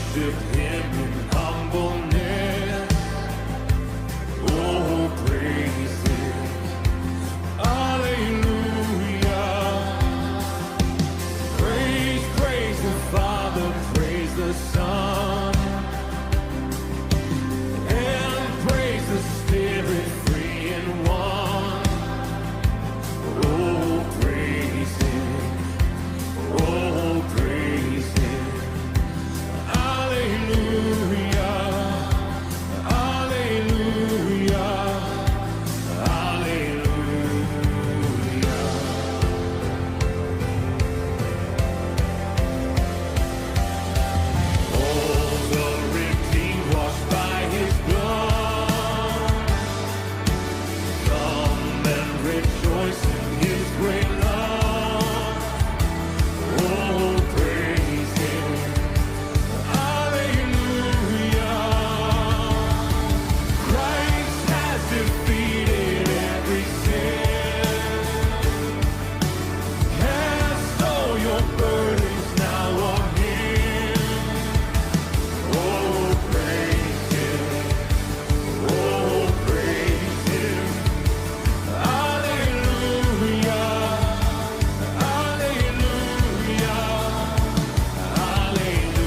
worship Him in humbleness. Oh, praise Him. Hallelujah. Praise the Father, praise the Son, and praise the Spirit, three in one. Oh, praise Him. Oh, praise Him. Hallelujah. Hallelujah. Hallelujah. All the redeemed washed by His blood, come and rejoice in His great love. Oh, praise Him. Hallelujah. Christ has defeated every sin. Cast all your burdens now on Him. Oh, praise Him. Oh, praise Him. Hallelujah. Hallelujah. Hallelujah.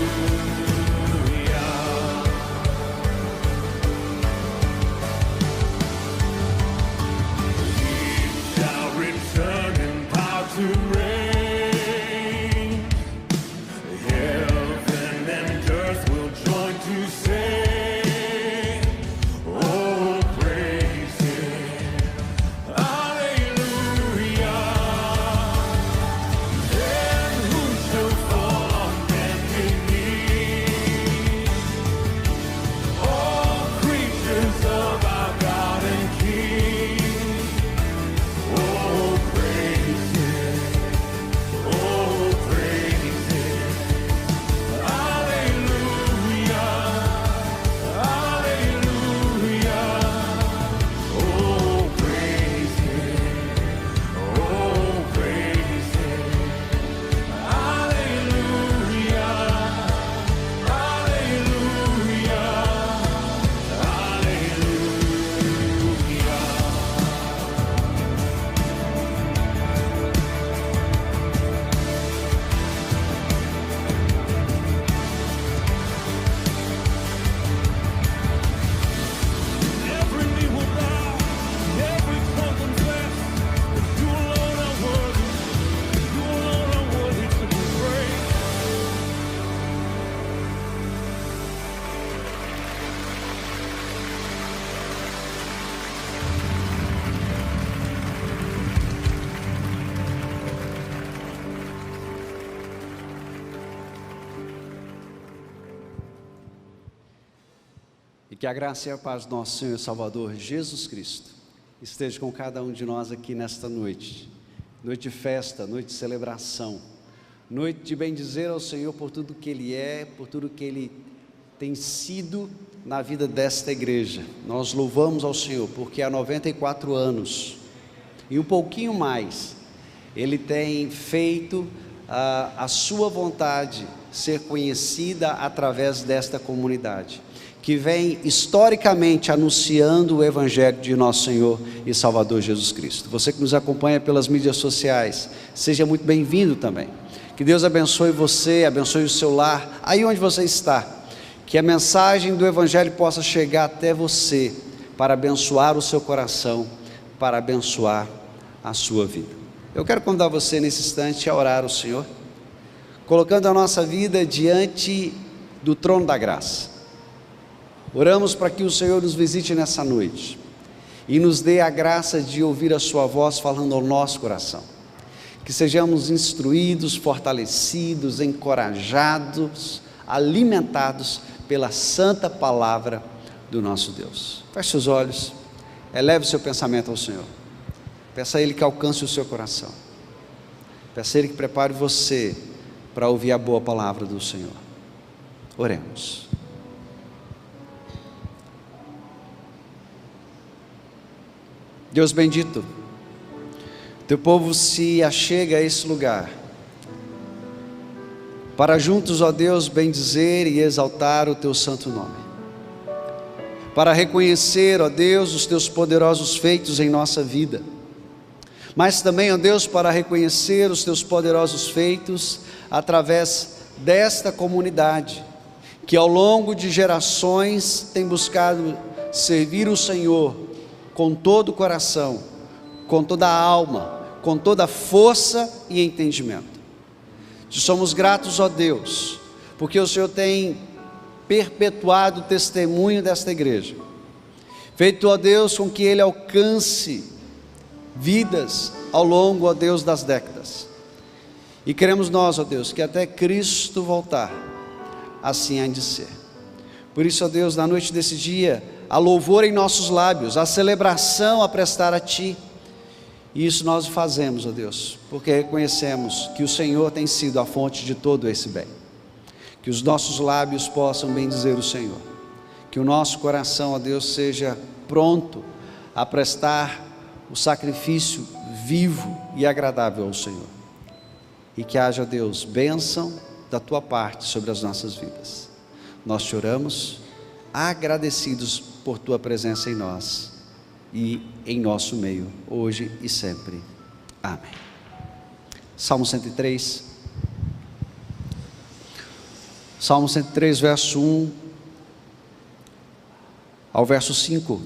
He shall return in power to reign. Heaven and earth will join to sing. Oh, praise Him. Hallelujah. And who shall fall on bended knee? All creatures of our God and King. Oh, praise Him. Oh, praise Him. Hallelujah. Hallelujah. Oh, praise Him. Oh, praise Him. Hallelujah. Hallelujah. Every knee will bow, every tongue confess that You alone are worthy. You alone are worthy to be praised. E que a graça e a paz do nosso Senhor e Salvador Jesus Cristo esteja com cada um de nós aqui nesta noite. Noite de festa, noite de celebração, noite de bendizer ao Senhor por tudo que Ele é, por tudo que Ele tem sido na vida desta igreja. Nós louvamos ao Senhor porque há 94 anos e um pouquinho mais Ele tem feito a sua vontade ser conhecida através desta comunidade, que vem historicamente anunciando o Evangelho de nosso Senhor e Salvador Jesus Cristo. Você que nos acompanha pelas mídias sociais, seja muito bem-vindo também. Que Deus abençoe você, abençoe o seu lar, aí onde você está. Que a mensagem do Evangelho possa chegar até você, para abençoar o seu coração, para abençoar a sua vida. Eu quero convidar você nesse instante a orar ao Senhor, colocando a nossa vida diante do trono da graça. Oramos para que o Senhor nos visite nessa noite e nos dê a graça de ouvir a sua voz falando ao nosso coração. Que sejamos instruídos, fortalecidos, encorajados, alimentados pela santa palavra do nosso Deus. Feche os olhos, eleve o seu pensamento ao Senhor. Peça a Ele que alcance o seu coração. Peça a Ele que prepare você para ouvir a boa palavra do Senhor. Oremos. Deus bendito, Teu povo se achega a esse lugar para juntos, ó Deus, bendizer e exaltar o teu santo nome, para reconhecer, ó Deus, os teus poderosos feitos em nossa vida, mas também, ó Deus, para reconhecer os teus poderosos feitos através desta comunidade, que ao longo de gerações tem buscado servir o Senhor com todo o coração, com toda a alma, com toda a força e entendimento. Te somos gratos, ó Deus, porque o Senhor tem perpetuado o testemunho desta igreja, feito, ó Deus, com que ele alcance vidas ao longo, ó Deus, das décadas. E queremos nós, ó Deus, que até Cristo voltar, assim há de ser. Por isso, ó Deus, na noite desse dia, há louvor em nossos lábios, há celebração a prestar a Ti. E isso nós fazemos, ó Deus, porque reconhecemos que o Senhor tem sido a fonte de todo esse bem. Que os nossos lábios possam bendizer o Senhor. Que o nosso coração, ó Deus, seja pronto a prestar o sacrifício vivo e agradável ao Senhor. E que haja, Deus, bênção da Tua parte sobre as nossas vidas. Nós te oramos, agradecidos por Tua presença em nós e em nosso meio, hoje e sempre. Amém. Salmo 103. Salmo 103, verso 1 ao verso 5.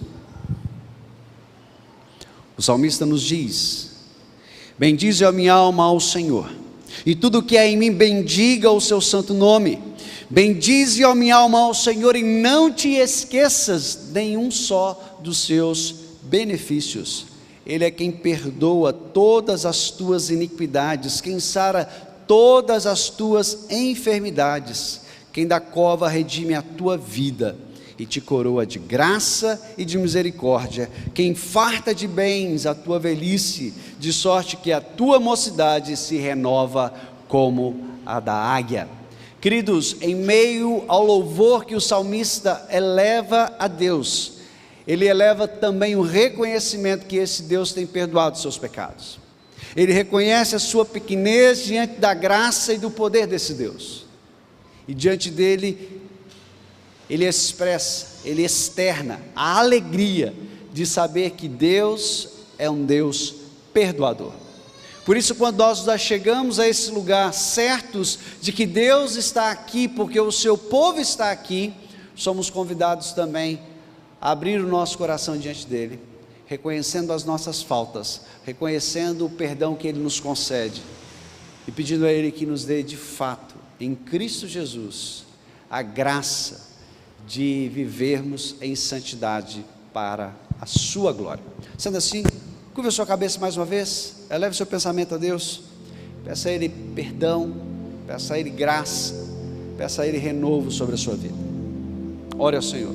O salmista nos diz: bendize a minha alma ao Senhor, e tudo que é em mim bendiga o seu santo nome. Bendize a minha alma ao Senhor, e não te esqueças nenhum só dos seus benefícios. Ele é quem perdoa todas as tuas iniquidades, quem sara todas as tuas enfermidades, quem da cova redime a tua vida e te coroa de graça e de misericórdia, quem farta de bens a tua velhice, de sorte que a tua mocidade se renova como a da águia. Queridos, em meio ao louvor que o salmista eleva a Deus, ele eleva também o reconhecimento que esse Deus tem perdoado seus pecados. Ele reconhece a sua pequenez diante da graça e do poder desse Deus, e diante dele ele expressa, ele externa a alegria de saber que Deus é um Deus perdoador. Por isso, quando nós chegamos a esse lugar certos de que Deus está aqui, porque o seu povo está aqui, somos convidados também a abrir o nosso coração diante dele, reconhecendo as nossas faltas, reconhecendo o perdão que ele nos concede e pedindo a ele que nos dê de fato, em Cristo Jesus, a graça de vivermos em santidade para a sua glória. Sendo assim, curva a sua cabeça mais uma vez, eleve o seu pensamento a Deus, peça a Ele perdão, peça a Ele graça, peça a Ele renovo sobre a sua vida. Ore ao Senhor.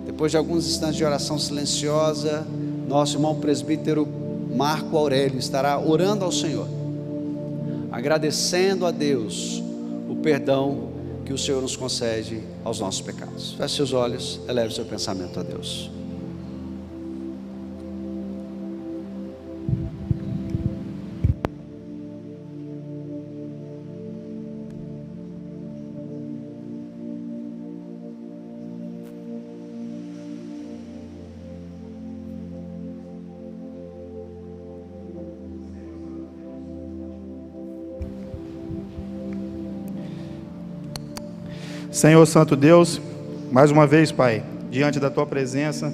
Depois de alguns instantes de oração silenciosa, nosso irmão presbítero Marco Aurélio estará orando ao Senhor, agradecendo a Deus o perdão que o Senhor nos concede aos nossos pecados. Feche seus olhos, eleve seu pensamento a Deus. Senhor Santo Deus, mais uma vez, Pai, diante da Tua presença,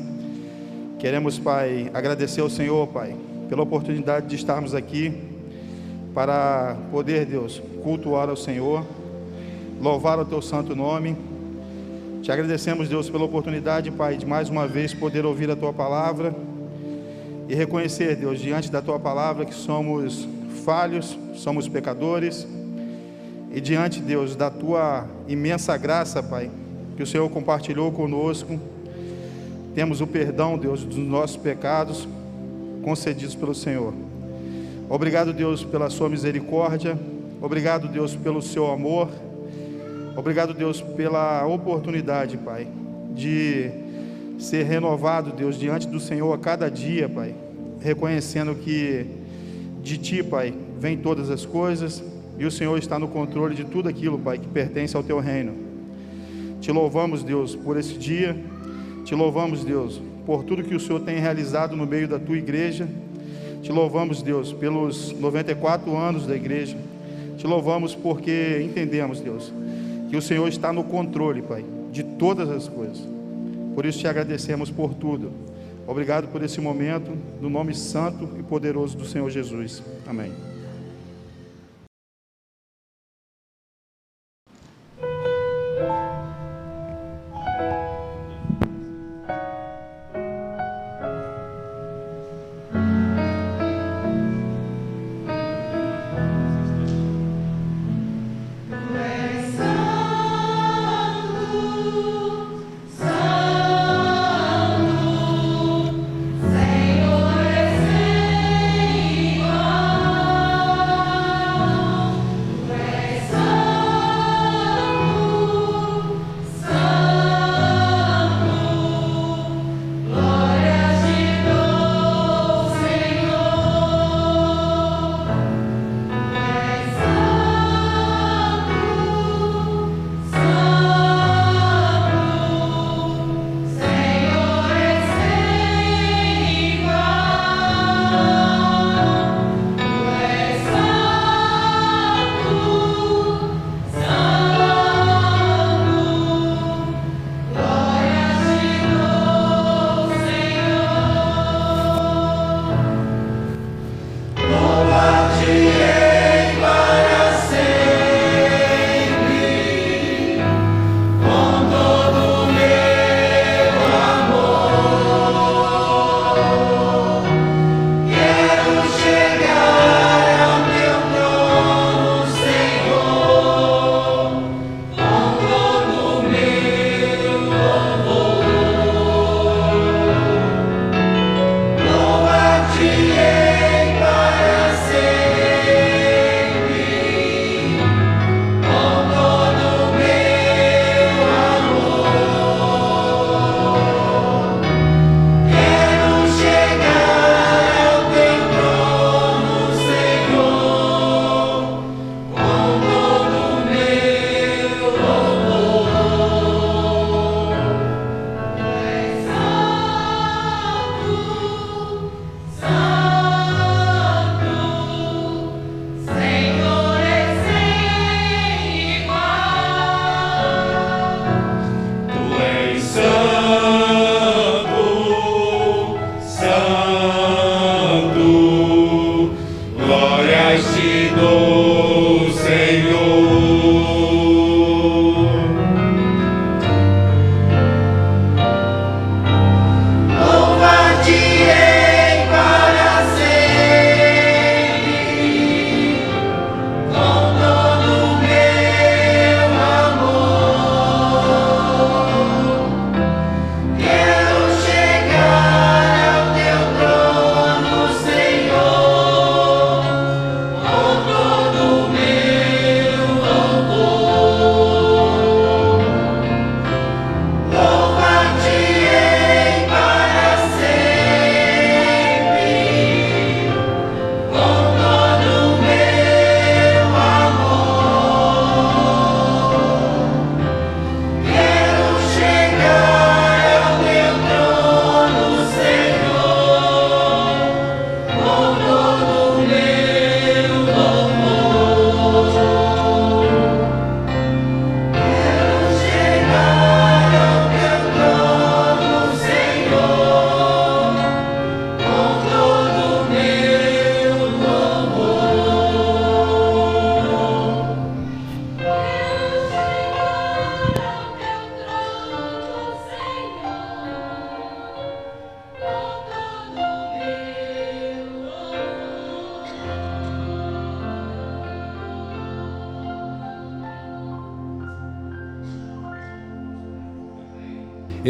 queremos, Pai, agradecer ao Senhor, Pai, pela oportunidade de estarmos aqui para poder, Deus, cultuar ao Senhor, louvar o Teu santo nome. Te agradecemos, Deus, pela oportunidade, Pai, de mais uma vez poder ouvir a Tua palavra e reconhecer, Deus, diante da Tua palavra que somos falhos, somos pecadores. E diante, Deus, da Tua imensa graça, Pai, que o Senhor compartilhou conosco, temos o perdão, Deus, dos nossos pecados concedidos pelo Senhor. Obrigado, Deus, pela Sua misericórdia. Obrigado, Deus, pelo Seu amor. Obrigado, Deus, pela oportunidade, Pai, de ser renovado, Deus, diante do Senhor a cada dia, Pai, reconhecendo que de Ti, Pai, vem todas as coisas, e o Senhor está no controle de tudo aquilo, Pai, que pertence ao Teu reino. Te louvamos, Deus, por esse dia. Te louvamos, Deus, por tudo que o Senhor tem realizado no meio da Tua igreja. Te louvamos, Deus, pelos 94 anos da igreja. Te louvamos porque entendemos, Deus, que o Senhor está no controle, Pai, de todas as coisas. Por isso te agradecemos por tudo. Obrigado por esse momento, no nome santo e poderoso do Senhor Jesus. Amém.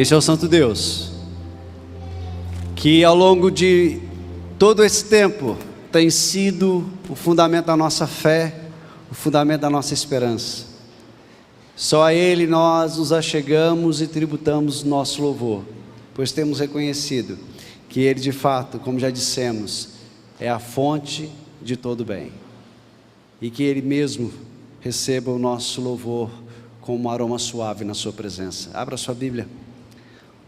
Esse é o Santo Deus, que ao longo de todo esse tempo tem sido o fundamento da nossa fé, o fundamento da nossa esperança. Só a Ele nós nos achegamos e tributamos nosso louvor, pois temos reconhecido que Ele de fato, como já dissemos, é a fonte de todo bem. e que Ele mesmo receba o nosso louvor como um aroma suave na sua presença. Abra sua Bíblia,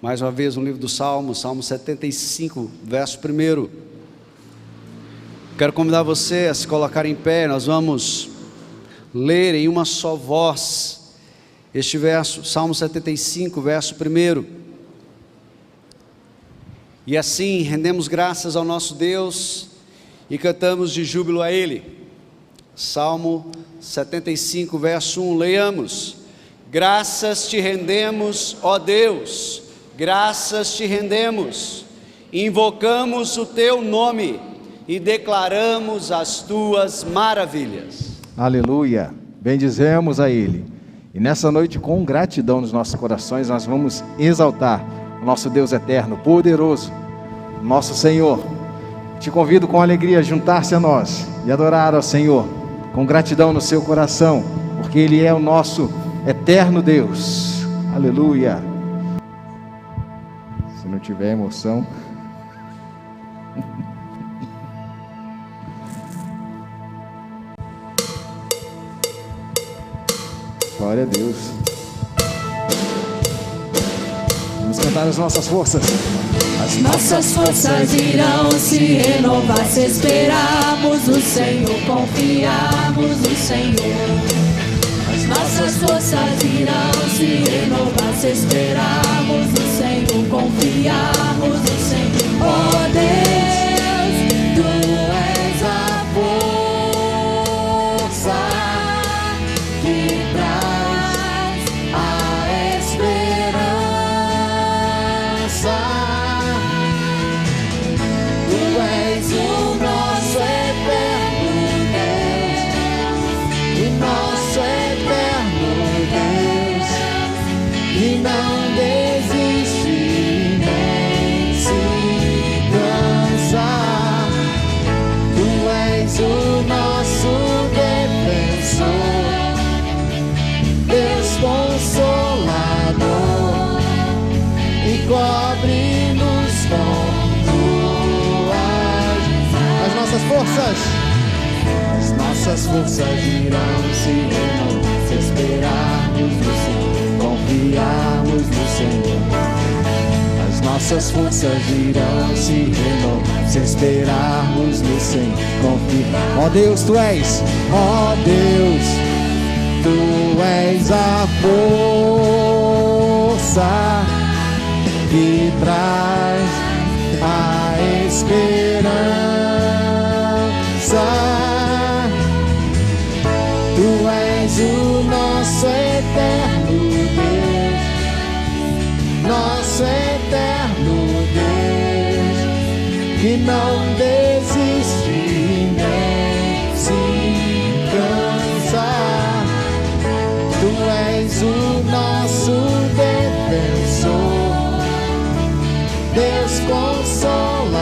mais uma vez no livro do Salmo, Salmo 75, verso 1. Quero convidar você a se colocar em pé. Nós vamos ler em uma só voz este verso, Salmo 75, verso 1. E assim rendemos graças ao nosso Deus e cantamos de júbilo a Ele. Salmo 75, verso 1, leiamos: graças te rendemos, ó Deus, graças te rendemos, invocamos o teu nome e declaramos as tuas maravilhas. Aleluia, bendizemos a Ele. E nessa noite, com gratidão nos nossos corações, nós vamos exaltar o nosso Deus eterno, poderoso, nosso Senhor. Te convido com alegria a juntar-se a nós e adorar ao Senhor, com gratidão no seu coração, porque Ele é o nosso eterno Deus. Aleluia. Se não tiver emoção... Glória a Deus. Vamos cantar as nossas forças. As nossas forças irão se renovar se esperarmos o Senhor, confiarmos no Senhor. As nossas forças irão se renovar se esperarmos o Senhor, confiarmos no Senhor. Oh Deus, Tu és a força que traz a esperança. Tu és o nosso eterno Deus, o nosso eterno Deus, que não desiste nem se cansa. Tu és o nosso defensor, Deus consolador, e cobre-nos com tuas. As nossas forças. As nossas forças irão se renovar se esperarmos no Senhor, confiarmos no Senhor. As nossas forças irão se renovar se esperarmos no Senhor, confiar. Ó Deus, Tu és. Ó Deus, Tu és a força que traz a esperança. Tu és o nosso eterno Deus, nosso eterno Deus, que não desiste nem se cansa. Tu és o nosso defensor, Deus consolador,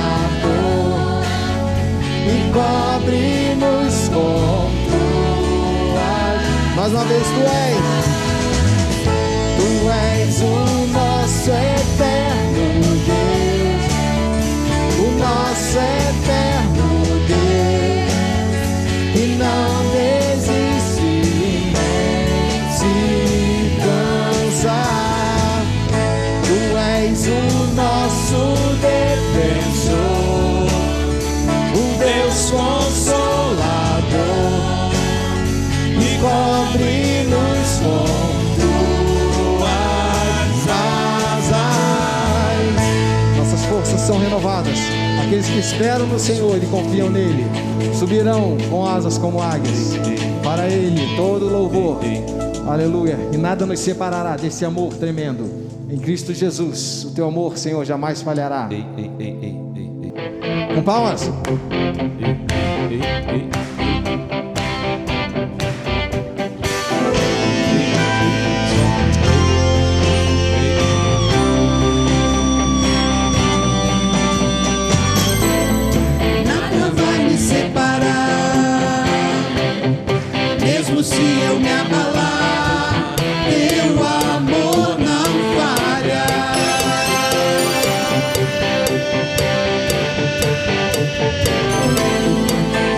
e cobre-nos com tuas. Mais uma vez, Tu és. Tu és o nosso eterno Deus, o nosso eterno Deus, que não desiste nem se cansa. Tu és o nosso defensor, o Deus consolador, e cobre-nos com Nossas forças são renovadas. Aqueles que esperam no Senhor e confiam nele subirão com asas como águias. Para Ele todo louvor. Aleluia. E nada nos separará desse amor tremendo. Em Cristo Jesus, o teu amor, Senhor, jamais falhará. Com palmas. Nada vai me separar, mesmo se eu me abalar, teu amor não falha.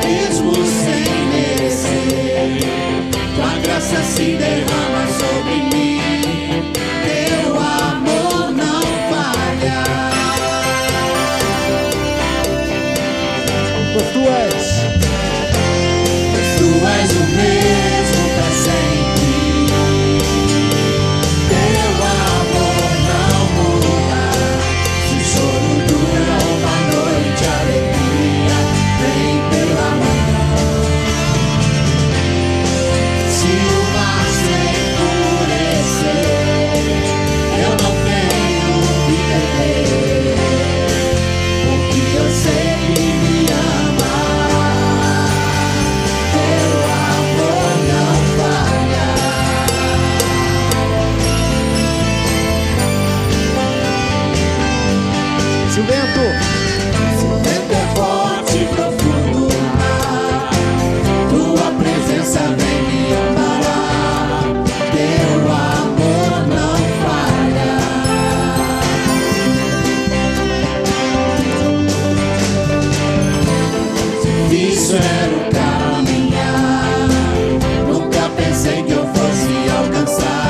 Mesmo se derrama sobre mim, teu amor não falha. Pois tu és Tu és o mesmo pra sempre, teu amor não muda. Se o choro dura uma noite, a alegria vem pela manhã. Se o mar se enfurecer, eu não tenho o que temer, porque eu sei que me ama. Teu amor não falha. se o vento. Se o vento é forte e profundo o mar, tua presença vem me amparar. Teu amor não falha. Difícil era o caminhar, nunca pensei que eu fosse alcançar.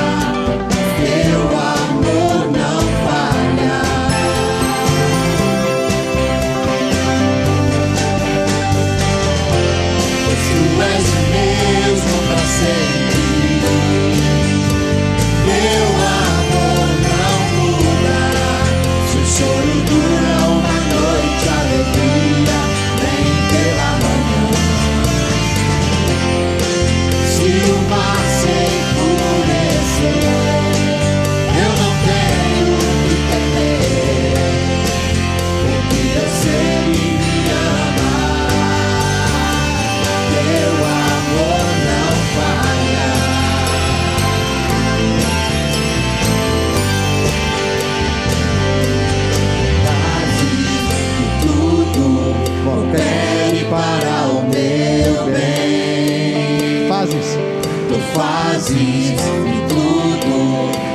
Teu amor não falha. Pois tu és o mesmo pra sempre, teu amor não muda. Se o choro dura uma noite, a alegria vem pela manhã. Se o mar se enfurecer, eu não tenho o que temer, porque eu sei que me ama. Teu amor não falha. Fazes que tudo coopere para o meu bem. Fazes. Tu fazes que tudo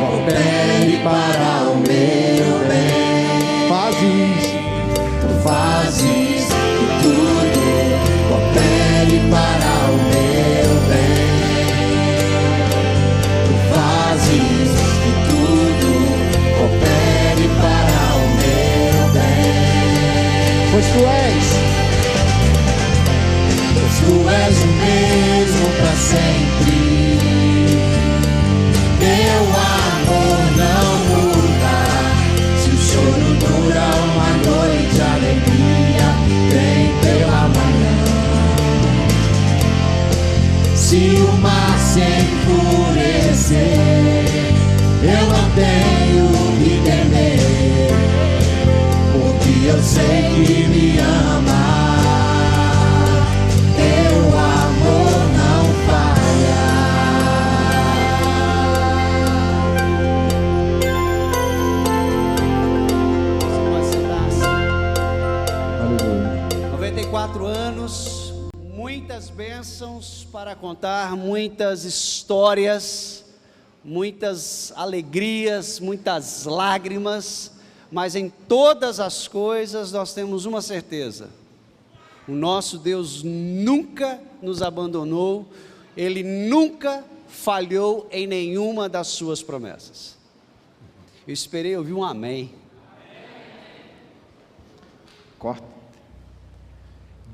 coopere para o meu bem. Fazes. Tu fazes que tudo coopere para o meu bem. Tu fazes que tudo coopere para o meu bem. Pois tu és. Pois tu és o mesmo pra sempre, teu amor não muda. Se o choro dura uma noite, a alegria vem pela manhã. Se o mar se enfurecer, eu não tenho o que temer, porque eu sei que me ama. Teu amor não falha. Aleluia. 94 anos, muitas bênçãos para contar, muitas histórias, muitas alegrias, muitas lágrimas, mas em todas as coisas nós temos uma certeza: o nosso Deus nunca nos abandonou, Ele nunca falhou em nenhuma das suas promessas. Eu esperei ouvir um amém. Corta.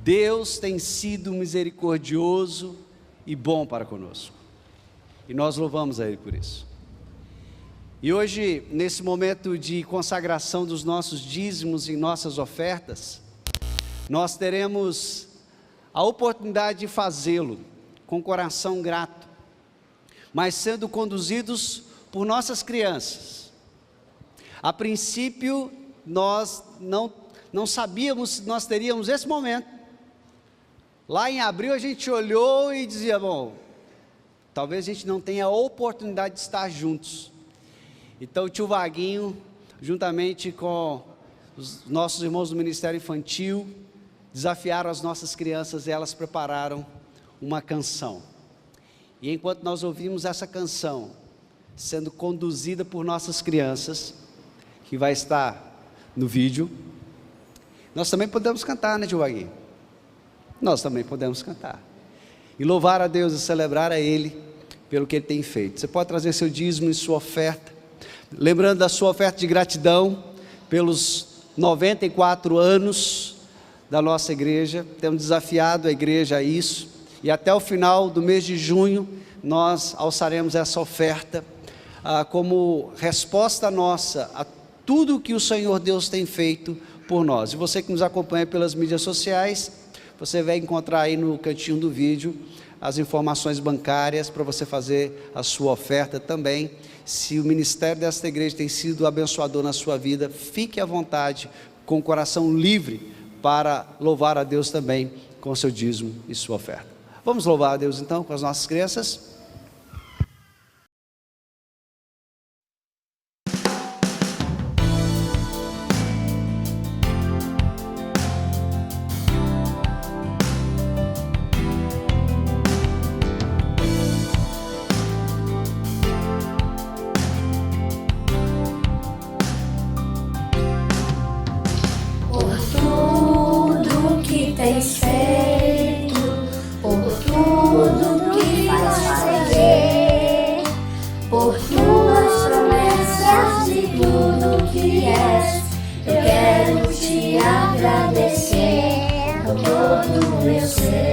Deus tem sido misericordioso e bom para conosco, e nós louvamos a Ele por isso. E hoje, nesse momento de consagração dos nossos dízimos e nossas ofertas, nós teremos a oportunidade de fazê-lo com coração grato, mas sendo conduzidos por nossas crianças. A princípio, nós não sabíamos se nós teríamos esse momento. Lá em abril a gente olhou e dizia, bom, talvez a gente não tenha a oportunidade de estar juntos. Então o tio Vaguinho, juntamente com os nossos irmãos do Ministério Infantil, desafiaram as nossas crianças e elas prepararam uma canção. E enquanto nós ouvimos essa canção, sendo conduzida por nossas crianças, que vai estar no vídeo, nós também podemos cantar, né, tio Vaguinho? Nós também podemos cantar. E louvar a Deus e celebrar a Ele, pelo que Ele tem feito. Você pode trazer seu dízimo e sua oferta, lembrando da sua oferta de gratidão pelos 94 anos da nossa igreja. Temos desafiado a igreja a isso, e até o final do mês de junho nós alçaremos essa oferta como resposta nossa a tudo que o Senhor Deus tem feito por nós. E você que nos acompanha pelas mídias sociais, você vai encontrar aí no cantinho do vídeo as informações bancárias para você fazer a sua oferta também. Se o ministério desta igreja tem sido abençoador na sua vida, fique à vontade, com o coração livre, para louvar a Deus também com seu dízimo e sua oferta. Vamos louvar a Deus então com as nossas crianças? Tens feito, por tudo que faz fazer, por tuas promessas e tudo que és, eu quero te agradecer por todo o meu ser.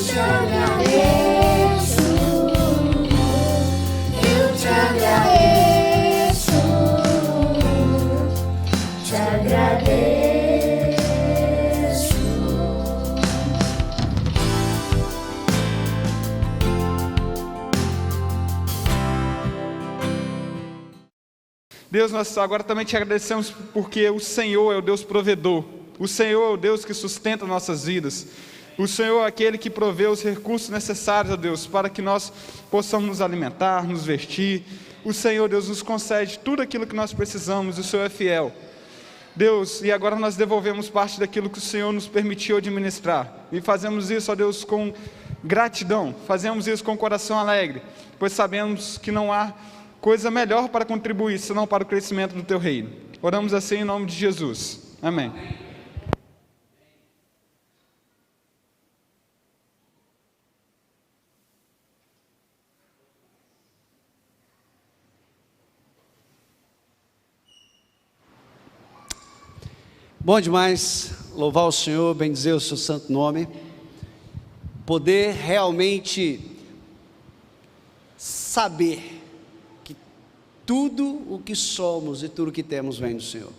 Te agradeço, meu Senhor, te agradeço, meu Senhor, te agradeço. Deus, nós agora também te agradecemos porque o Senhor é o Deus provedor, o Senhor é o Deus que sustenta nossas vidas, o Senhor é aquele que provê os recursos necessários, ó Deus, para que nós possamos nos alimentar, nos vestir. O Senhor, Deus, nos concede tudo aquilo que nós precisamos, o Senhor é fiel. Deus, e agora nós devolvemos parte daquilo que o Senhor nos permitiu administrar, e fazemos isso, ó Deus, com gratidão, fazemos isso com o coração alegre, pois sabemos que não há coisa melhor para contribuir, senão para o crescimento do Teu reino. Oramos assim em nome de Jesus. Amém. Bom demais louvar o Senhor, bendizer o seu santo nome, poder realmente saber tudo o que somos e tudo o que temos vem do Senhor.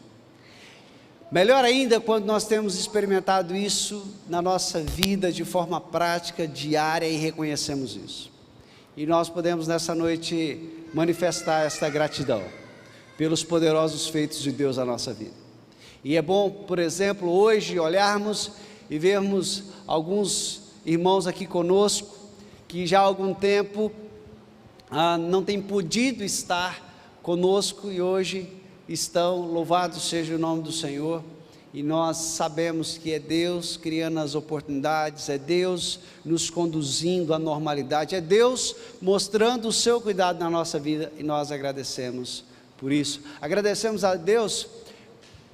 Melhor ainda quando nós temos experimentado isso na nossa vida de forma prática, diária, e reconhecemos isso. E nós podemos nessa noite manifestar esta gratidão pelos poderosos feitos de Deus na nossa vida. E é bom, por exemplo, hoje olharmos e vermos alguns irmãos aqui conosco que já há algum tempo não têm podido estar conosco e hoje estão. Louvado seja o nome do Senhor. E nós sabemos que é Deus criando as oportunidades, é Deus nos conduzindo à normalidade, é Deus mostrando o seu cuidado na nossa vida, e nós agradecemos por isso. Agradecemos a Deus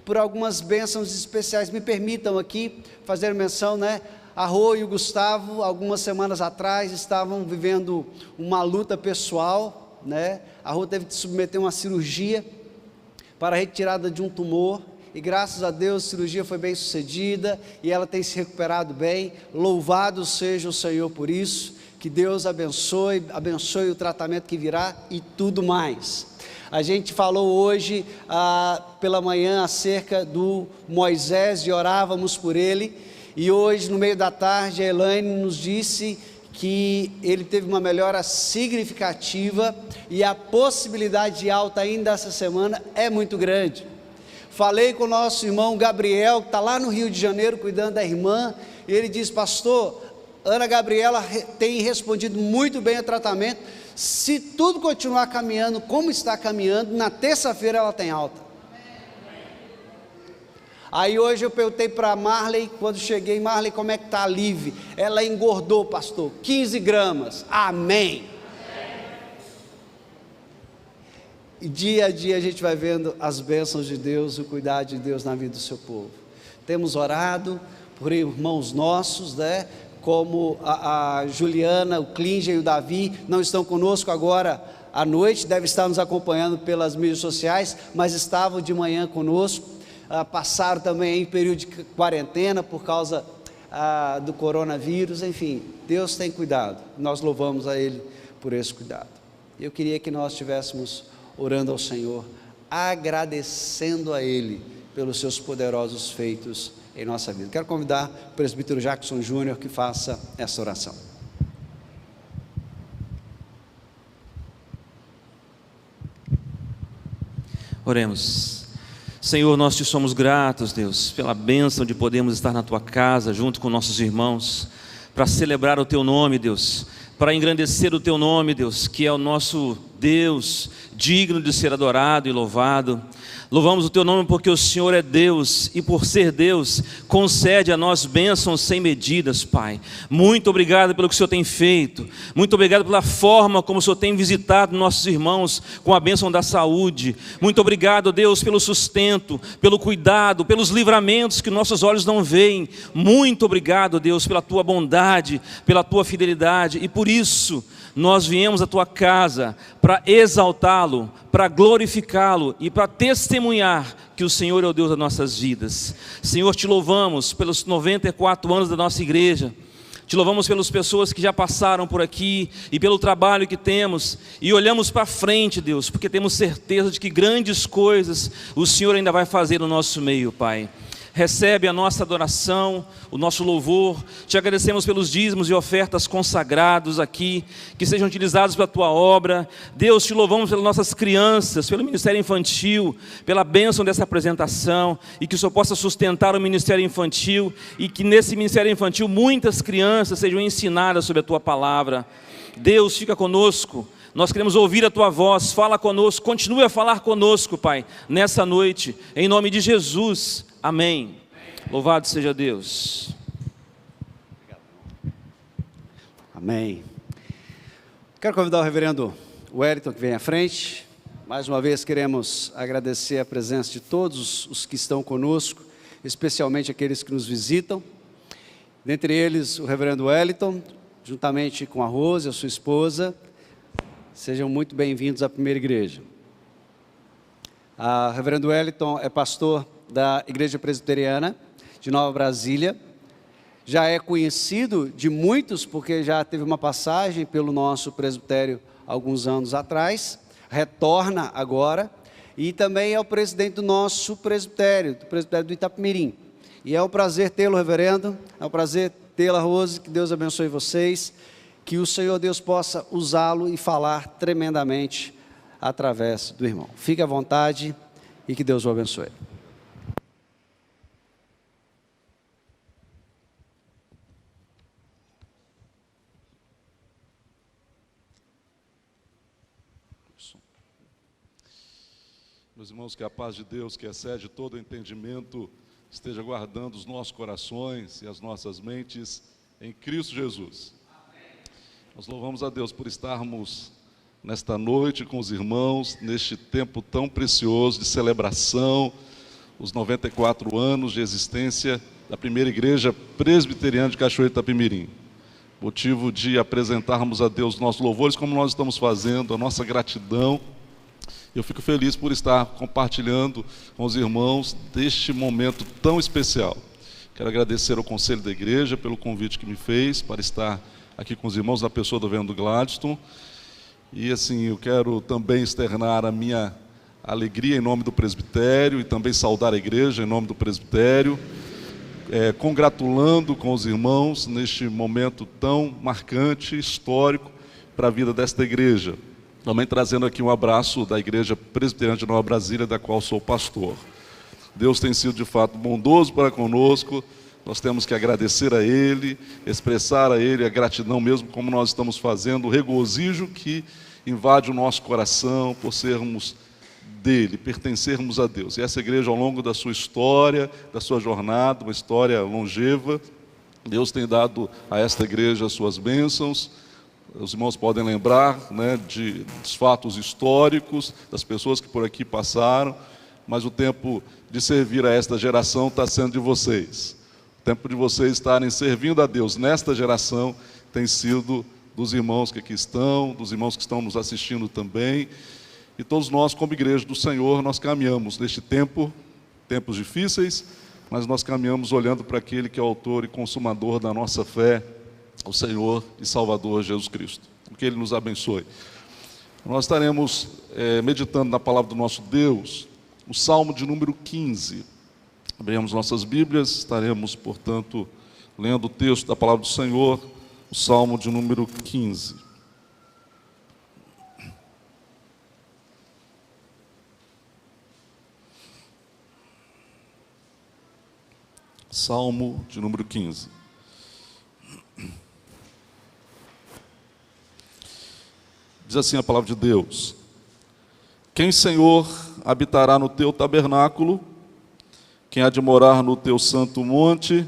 por algumas bênçãos especiais. Me permitam aqui fazer menção, A Rô e o Gustavo, algumas semanas atrás, estavam vivendo uma luta pessoal, A Rô teve que submeter uma cirurgia para a retirada de um tumor, e graças a Deus a cirurgia foi bem sucedida, e ela tem se recuperado bem. Louvado seja o Senhor por isso, que Deus abençoe o tratamento que virá e tudo mais. A gente falou hoje pela manhã acerca do Moisés e orávamos por ele, e hoje no meio da tarde a Elaine nos disse que ele teve uma melhora significativa, e a possibilidade de alta ainda essa semana é muito grande. Falei com o nosso irmão Gabriel, que está lá no Rio de Janeiro cuidando da irmã, E ele diz: pastor, Ana Gabriela tem respondido muito bem ao tratamento. Se tudo continuar caminhando como está caminhando, na terça-feira ela tem alta. Aí hoje eu perguntei para Marley, quando cheguei: Marley, como é que está a Liv? Ela engordou, pastor, 15 gramas, amém. E dia a dia a gente vai vendo as bênçãos de Deus, o cuidado de Deus na vida do seu povo. Temos orado por irmãos nossos, né? Como a Juliana, o Klinger e o Davi, não estão conosco agora à noite, devem estar nos acompanhando pelas mídias sociais, mas estavam de manhã conosco. Passaram também em período de quarentena por causa do coronavírus. Enfim, Deus tem cuidado, nós louvamos a Ele por esse cuidado. Eu queria que nós estivéssemos orando ao Senhor, agradecendo a Ele pelos seus poderosos feitos em nossa vida. Quero convidar o presbítero Jackson Júnior que faça essa oração. Oremos. Senhor, nós te somos gratos, Deus, pela bênção de podermos estar na tua casa, junto com nossos irmãos, para celebrar o teu nome, Deus, para engrandecer o teu nome, Deus, que é o nosso Deus, digno de ser adorado e louvado. Louvamos o teu nome porque o Senhor é Deus, e por ser Deus, concede a nós bênçãos sem medidas, Pai. Muito obrigado pelo que o Senhor tem feito, muito obrigado pela forma como o Senhor tem visitado nossos irmãos com a bênção da saúde. Muito obrigado, Deus, pelo sustento, pelo cuidado, pelos livramentos que nossos olhos não veem. Muito obrigado, Deus, pela tua bondade, pela tua fidelidade, e por isso nós viemos à tua casa para exaltá-lo, para glorificá-lo e para testemunhar que o Senhor é o Deus das nossas vidas. Senhor, te louvamos pelos 94 anos da nossa igreja, te louvamos pelas pessoas que já passaram por aqui e pelo trabalho que temos, e olhamos para frente, Deus, porque temos certeza de que grandes coisas o Senhor ainda vai fazer no nosso meio, Pai. Recebe a nossa adoração, o nosso louvor. Te agradecemos pelos dízimos e ofertas consagrados aqui, que sejam utilizados para a tua obra. Deus, te louvamos pelas nossas crianças, pelo Ministério Infantil, pela bênção dessa apresentação, e que o Senhor possa sustentar o Ministério Infantil, e que nesse Ministério Infantil muitas crianças sejam ensinadas sobre a tua palavra. Deus, fica conosco. Nós queremos ouvir a tua voz, fala conosco, continue a falar conosco, Pai, nessa noite, em nome de Jesus. Amém. Louvado seja Deus. Amém. Quero convidar o reverendo Wellington que vem à frente. Mais uma vez queremos agradecer a presença de todos os que estão conosco, especialmente aqueles que nos visitam. Dentre eles, o reverendo Wellington, juntamente com a Rose, a sua esposa. Sejam muito bem-vindos à primeira igreja. O reverendo Wellington é pastor da Igreja Presbiteriana de Nova Brasília. Já é conhecido de muitos, porque já teve uma passagem pelo nosso presbitério alguns anos atrás, retorna agora, e também é o presidente do nosso presbitério, do presbitério do Itapemirim. E é um prazer tê-lo, reverendo, é um prazer tê-la, Rose, que Deus abençoe vocês, que o Senhor Deus possa usá-lo e falar tremendamente através do irmão. Fique à vontade e que Deus o abençoe. Meus irmãos, que a paz de Deus, que excede todo o entendimento, esteja guardando os nossos corações e as nossas mentes em Cristo Jesus. Amém. Nós louvamos a Deus por estarmos nesta noite com os irmãos, neste tempo tão precioso de celebração, os 94 anos de existência da primeira igreja presbiteriana de Cachoeiro de Itapemirim. Motivo de apresentarmos a Deus nossos louvores, como nós estamos fazendo, a nossa gratidão. Eu fico feliz por estar compartilhando com os irmãos deste momento tão especial. Quero agradecer ao Conselho da Igreja pelo convite que me fez para estar aqui com os irmãos, na pessoa do reverendo Gladstone. E assim, eu quero também externar a minha alegria em nome do presbitério e também saudar a igreja em nome do presbitério, congratulando com os irmãos neste momento tão marcante, histórico para a vida desta igreja. Também trazendo aqui um abraço da Igreja Presbiteriana de Nova Brasília, da qual sou pastor. Deus tem sido de fato bondoso para conosco, nós temos que agradecer a Ele, expressar a Ele a gratidão mesmo, como nós estamos fazendo, o regozijo que invade o nosso coração por sermos dele, pertencermos a Deus. E essa igreja, ao longo da sua história, da sua jornada, uma história longeva, Deus tem dado a esta igreja as suas bênçãos. Os irmãos podem lembrar, né, dos fatos históricos, das pessoas que por aqui passaram, mas o tempo de servir a esta geração está sendo de vocês. O tempo de vocês estarem servindo a Deus nesta geração tem sido dos irmãos que aqui estão, dos irmãos que estão nos assistindo também. E todos nós, como igreja do Senhor, nós caminhamos neste tempo, tempos difíceis, mas nós caminhamos olhando para aquele que é o autor e consumador da nossa fé, o Senhor e Salvador Jesus Cristo. Que Ele nos abençoe. Nós estaremos meditando na palavra do nosso Deus, o Salmo de número 15. Abrimos nossas Bíblias, estaremos, portanto, lendo o texto da palavra do Senhor, o Salmo de número 15. Salmo de número 15. Diz assim a palavra de Deus: Quem, Senhor, habitará no teu tabernáculo? Quem há de morar no teu santo monte?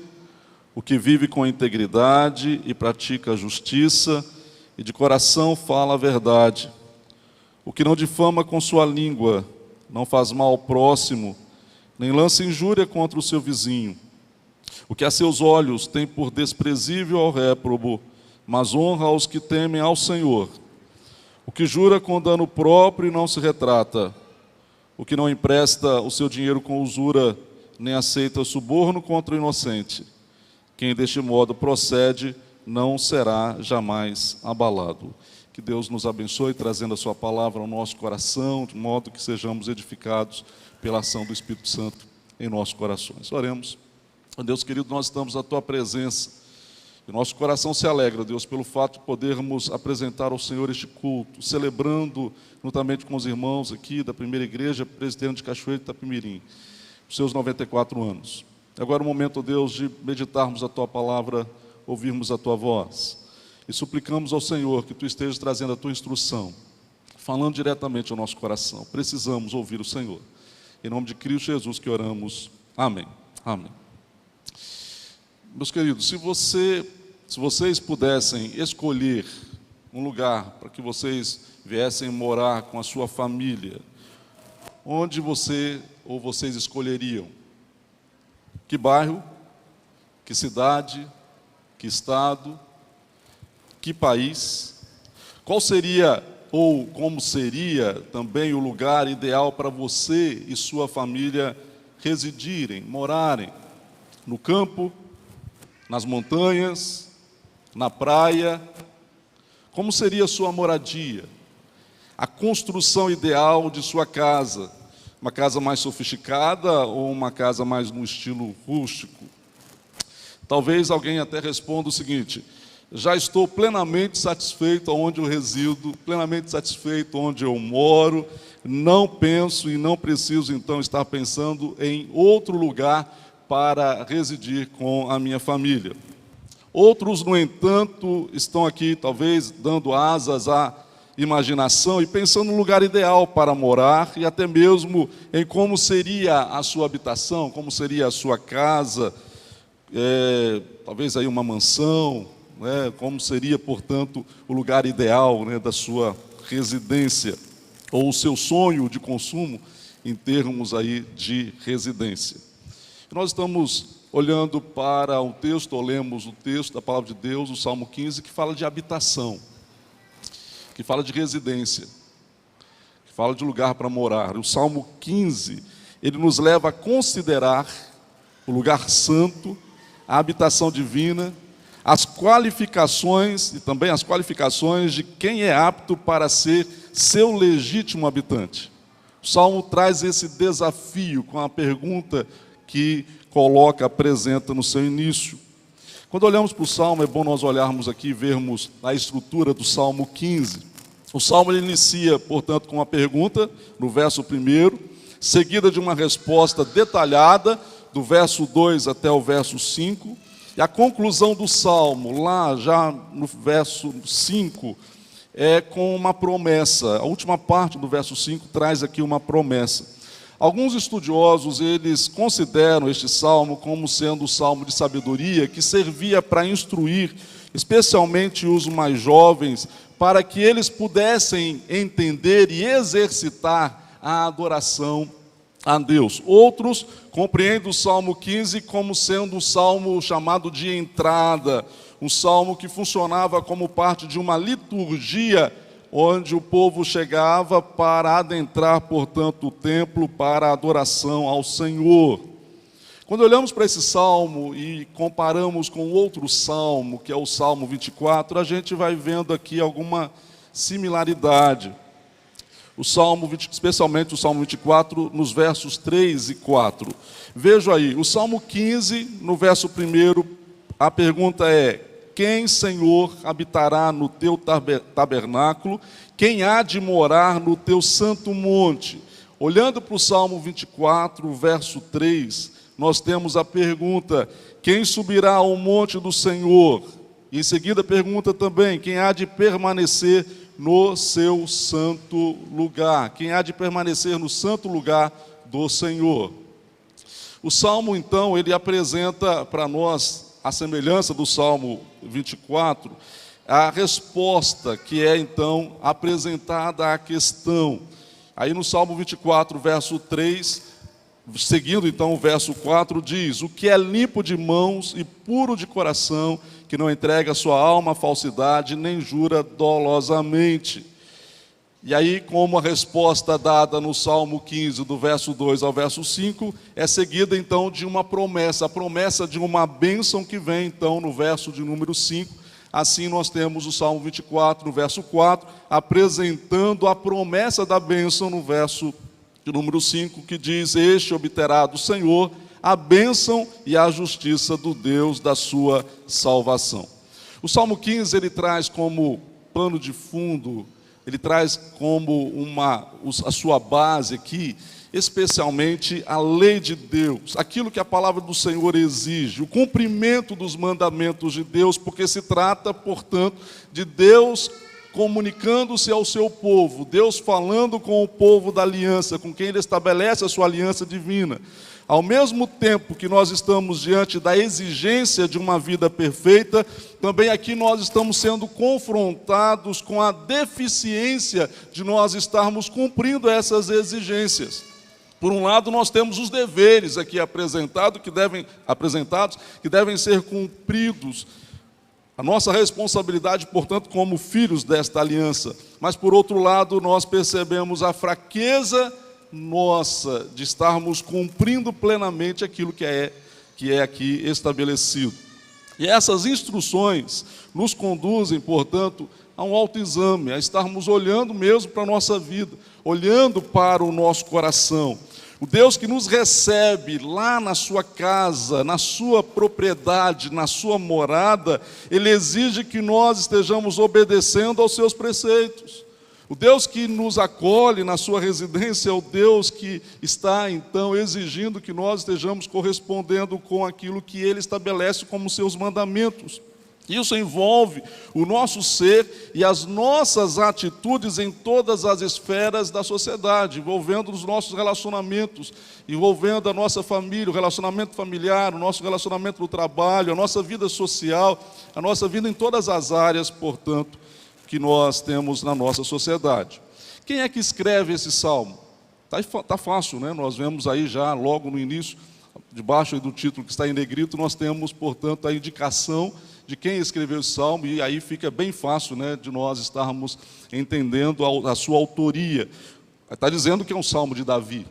O que vive com integridade e pratica a justiça, e de coração fala a verdade. O que não difama com sua língua, não faz mal ao próximo, nem lança injúria contra o seu vizinho. O que a seus olhos tem por desprezível ao réprobo, mas honra aos que temem ao Senhor. O que jura com dano próprio e não se retrata. O que não empresta o seu dinheiro com usura, nem aceita suborno contra o inocente. Quem deste modo procede, não será jamais abalado. Que Deus nos abençoe, trazendo a sua palavra ao nosso coração, de modo que sejamos edificados pela ação do Espírito Santo em nossos corações. Oremos. Deus querido, nós estamos à tua presença. E nosso coração se alegra, Deus, pelo fato de podermos apresentar ao Senhor este culto, celebrando juntamente com os irmãos aqui da primeira igreja presbiteriana de Cachoeiro de Itapemirim, os seus 94 anos. Agora é o momento, Deus, de meditarmos a tua palavra, ouvirmos a tua voz. E suplicamos ao Senhor que tu estejas trazendo a tua instrução, falando diretamente ao nosso coração. Precisamos ouvir o Senhor. Em nome de Cristo Jesus que oramos. Amém. Amém. Meus queridos, se vocês pudessem escolher um lugar para que vocês viessem morar com a sua família, onde vocês escolheriam? Que bairro? Que cidade? Que estado? Que país? Qual seria ou como seria também o lugar ideal para você e sua família residirem, morarem? No campo? Nas montanhas, na praia? Como seria a sua moradia? A construção ideal de sua casa? Uma casa mais sofisticada ou uma casa mais no estilo rústico? Talvez alguém até responda o seguinte: já estou plenamente satisfeito onde eu resido, plenamente satisfeito onde eu moro, não penso e não preciso então estar pensando em outro lugar para residir com a minha família. Outros, no entanto, estão aqui talvez dando asas à imaginação e pensando no lugar ideal para morar e até mesmo em como seria a sua habitação, como seria a sua casa, talvez aí uma mansão, como seria, portanto, o lugar ideal, da sua residência, ou o seu sonho de consumo em termos aí de residência. Nós estamos olhando para o texto, ou lemos o texto da palavra de Deus, o Salmo 15, que fala de habitação, que fala de residência, que fala de lugar para morar. O Salmo 15, ele nos leva a considerar o lugar santo, a habitação divina, as qualificações e também as qualificações de quem é apto para ser seu legítimo habitante. O Salmo traz esse desafio com a pergunta que apresenta no seu início. Quando olhamos para o Salmo, é bom nós olharmos aqui e vermos a estrutura do Salmo 15. O Salmo ele inicia, portanto, com uma pergunta, no verso 1, seguida de uma resposta detalhada, do verso 2 até o verso 5, e a conclusão do Salmo, lá já no verso 5, é com uma promessa. A última parte do verso 5 traz aqui uma promessa. Alguns estudiosos, eles consideram este salmo como sendo o salmo de sabedoria, que servia para instruir, especialmente os mais jovens, para que eles pudessem entender e exercitar a adoração a Deus. Outros compreendem o Salmo 15 como sendo um salmo chamado de entrada, um salmo que funcionava como parte de uma liturgia, onde o povo chegava para adentrar, portanto, o templo para a adoração ao Senhor. Quando olhamos para esse salmo e comparamos com outro salmo, que é o Salmo 24, a gente vai vendo aqui alguma similaridade. O Salmo, especialmente o Salmo 24, nos versos 3 e 4. Veja aí, o Salmo 15, no verso 1, a pergunta é: quem, Senhor, habitará no teu tabernáculo? Quem há de morar no teu santo monte? Olhando para o Salmo 24, verso 3, nós temos a pergunta: quem subirá ao monte do Senhor? E em seguida pergunta também: quem há de permanecer no seu santo lugar? Quem há de permanecer no santo lugar do Senhor? O Salmo, então, ele apresenta para nós, a semelhança do Salmo 24, a resposta que é, então, apresentada à questão. Aí no Salmo 24, verso 3, seguindo, então, o verso 4, diz: o que é limpo de mãos e puro de coração, que não entrega sua alma à falsidade, nem jura dolosamente. E aí, como a resposta dada no Salmo 15, do verso 2 ao verso 5, é seguida então de uma promessa, a promessa de uma bênção que vem então no verso de número 5. Assim nós temos o Salmo 24, no verso 4, apresentando a promessa da bênção no verso de número 5, que diz: este obterá do Senhor a bênção e a justiça do Deus da sua salvação. O Salmo 15, ele traz como pano de fundo, ele traz como a sua base aqui, especialmente a lei de Deus, aquilo que a palavra do Senhor exige, o cumprimento dos mandamentos de Deus, porque se trata, portanto, de Deus comunicando-se ao seu povo, Deus falando com o povo da aliança, com quem Ele estabelece a sua aliança divina. Ao mesmo tempo que nós estamos diante da exigência de uma vida perfeita, também aqui nós estamos sendo confrontados com a deficiência de nós estarmos cumprindo essas exigências. Por um lado, nós temos os deveres aqui apresentados que devem ser cumpridos. A nossa responsabilidade, portanto, como filhos desta aliança. Mas, por outro lado, nós percebemos a fraqueza nossa de estarmos cumprindo plenamente aquilo que é aqui estabelecido. E essas instruções nos conduzem, portanto, a um autoexame, a estarmos olhando mesmo para a nossa vida, olhando para o nosso coração. O Deus que nos recebe lá na sua casa, na sua propriedade, na sua morada, Ele exige que nós estejamos obedecendo aos seus preceitos. O Deus que nos acolhe na sua residência é o Deus que está, então, exigindo que nós estejamos correspondendo com aquilo que Ele estabelece como seus mandamentos. Isso envolve o nosso ser e as nossas atitudes em todas as esferas da sociedade, envolvendo os nossos relacionamentos, envolvendo a nossa família, o relacionamento familiar, o nosso relacionamento no trabalho, a nossa vida social, a nossa vida em todas as áreas, portanto, que nós temos na nossa sociedade. Quem é que escreve esse salmo? Tá fácil, né? Nós vemos aí já logo no início, debaixo do título que está em negrito, nós temos, portanto, a indicação de quem escreveu esse salmo, e aí fica bem fácil, né, de nós estarmos entendendo a sua autoria. Está dizendo que é um salmo de Davi.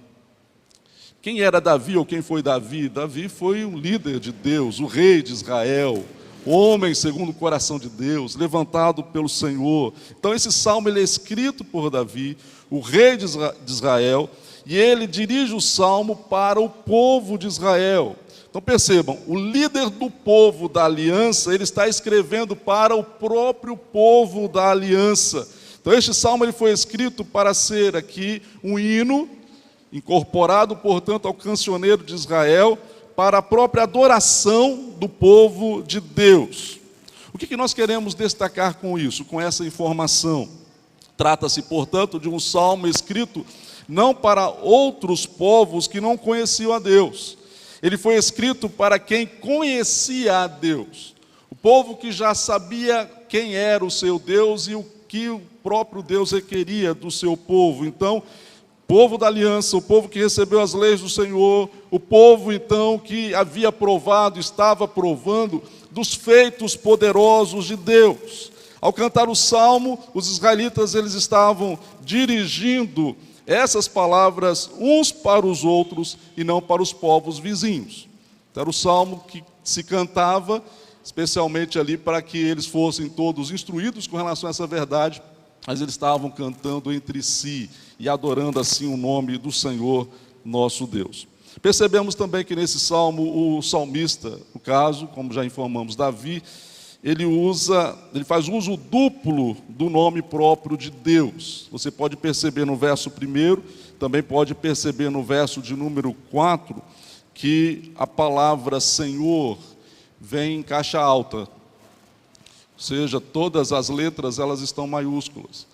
Quem era Davi ou quem foi Davi? Davi foi um líder de Deus, o rei de Israel, homem segundo o coração de Deus, levantado pelo Senhor. Então esse salmo ele é escrito por Davi, o rei de Israel, e ele dirige o salmo para o povo de Israel. Então percebam, o líder do povo da aliança, ele está escrevendo para o próprio povo da aliança. Então este salmo ele foi escrito para ser aqui um hino, incorporado, portanto, ao cancioneiro de Israel, para a própria adoração do povo de Deus. O que nós queremos destacar com isso, com essa informação? Trata-se, portanto, de um salmo escrito não para outros povos que não conheciam a Deus. Ele foi escrito para quem conhecia a Deus. O povo que já sabia quem era o seu Deus e o que o próprio Deus requeria do seu povo. Então, povo da aliança, o povo que recebeu as leis do Senhor, o povo então que havia provado, estava provando dos feitos poderosos de Deus. Ao cantar o salmo, os israelitas eles estavam dirigindo essas palavras uns para os outros e não para os povos vizinhos. Então, era o salmo que se cantava especialmente ali para que eles fossem todos instruídos com relação a essa verdade, mas eles estavam cantando entre si e adorando assim o nome do Senhor nosso Deus. Percebemos também que nesse salmo o salmista, no caso, como já informamos, Davi, ele faz uso duplo do nome próprio de Deus. Você pode perceber no verso 1, também pode perceber no verso de número 4, que a palavra Senhor vem em caixa alta. Ou seja, todas as letras elas estão maiúsculas.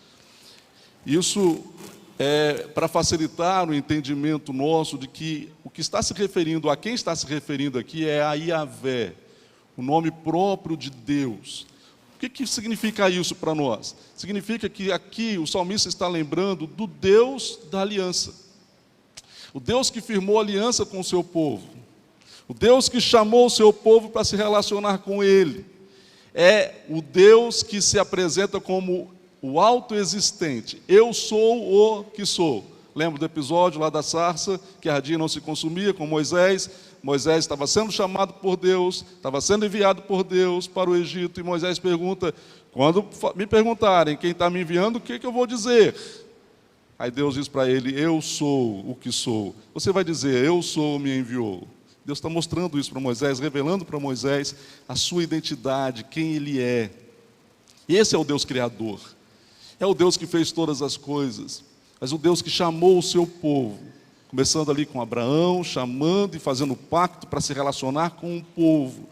Isso é para facilitar o entendimento nosso de que o que está se referindo, a quem está se referindo aqui é a Yahvé, o nome próprio de Deus. O que significa isso para nós? Significa que aqui o salmista está lembrando do Deus da aliança. O Deus que firmou aliança com o seu povo. O Deus que chamou o seu povo para se relacionar com ele. É o Deus que se apresenta como o autoexistente. Eu sou o que sou. Lembra do episódio lá da sarça, que ardia e não se consumia, com Moisés? Moisés estava sendo chamado por Deus, estava sendo enviado por Deus para o Egito, e Moisés pergunta, quando me perguntarem quem está me enviando, o que eu vou dizer? Aí Deus diz para ele, eu sou o que sou. Você vai dizer, eu sou, me enviou. Deus está mostrando isso para Moisés, revelando para Moisés a sua identidade, quem ele é. E esse é o Deus Criador. É o Deus que fez todas as coisas, mas o Deus que chamou o seu povo, começando ali com Abraão, chamando e fazendo pacto para se relacionar com o povo.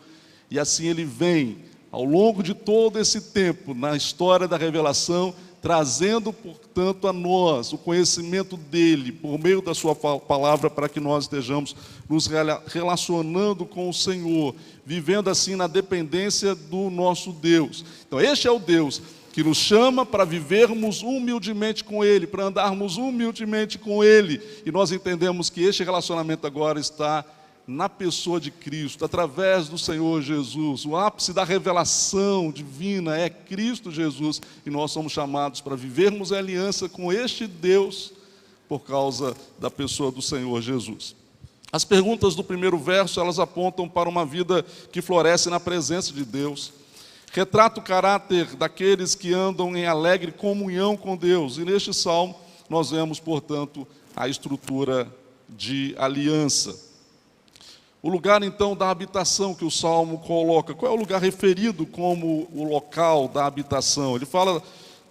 E assim ele vem, ao longo de todo esse tempo, na história da revelação, trazendo, portanto, a nós o conhecimento dele, por meio da sua palavra, para que nós estejamos nos relacionando com o Senhor, vivendo assim na dependência do nosso Deus. Então, este é o Deus que nos chama para vivermos humildemente com ele, para andarmos humildemente com ele. E nós entendemos que este relacionamento agora está na pessoa de Cristo, através do Senhor Jesus. O ápice da revelação divina é Cristo Jesus, e nós somos chamados para vivermos em aliança com este Deus, por causa da pessoa do Senhor Jesus. As perguntas do primeiro verso, elas apontam para uma vida que floresce na presença de Deus. Retrata o caráter daqueles que andam em alegre comunhão com Deus. E neste salmo, nós vemos, portanto, a estrutura de aliança. O lugar, então, da habitação que o salmo coloca. Qual é o lugar referido como o local da habitação? Ele fala,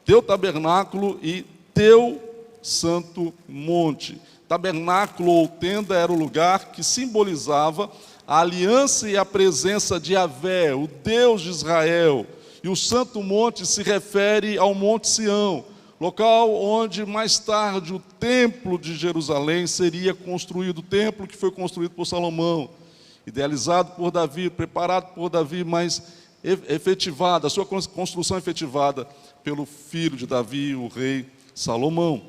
teu tabernáculo e teu santo monte. Tabernáculo ou tenda era o lugar que simbolizava a aliança e a presença de Yahvé, o Deus de Israel. E o santo monte se refere ao Monte Sião, local onde mais tarde o templo de Jerusalém seria construído, o templo que foi construído por Salomão, idealizado por Davi, preparado por Davi, mas efetivada, a sua construção efetivada pelo filho de Davi, o rei Salomão.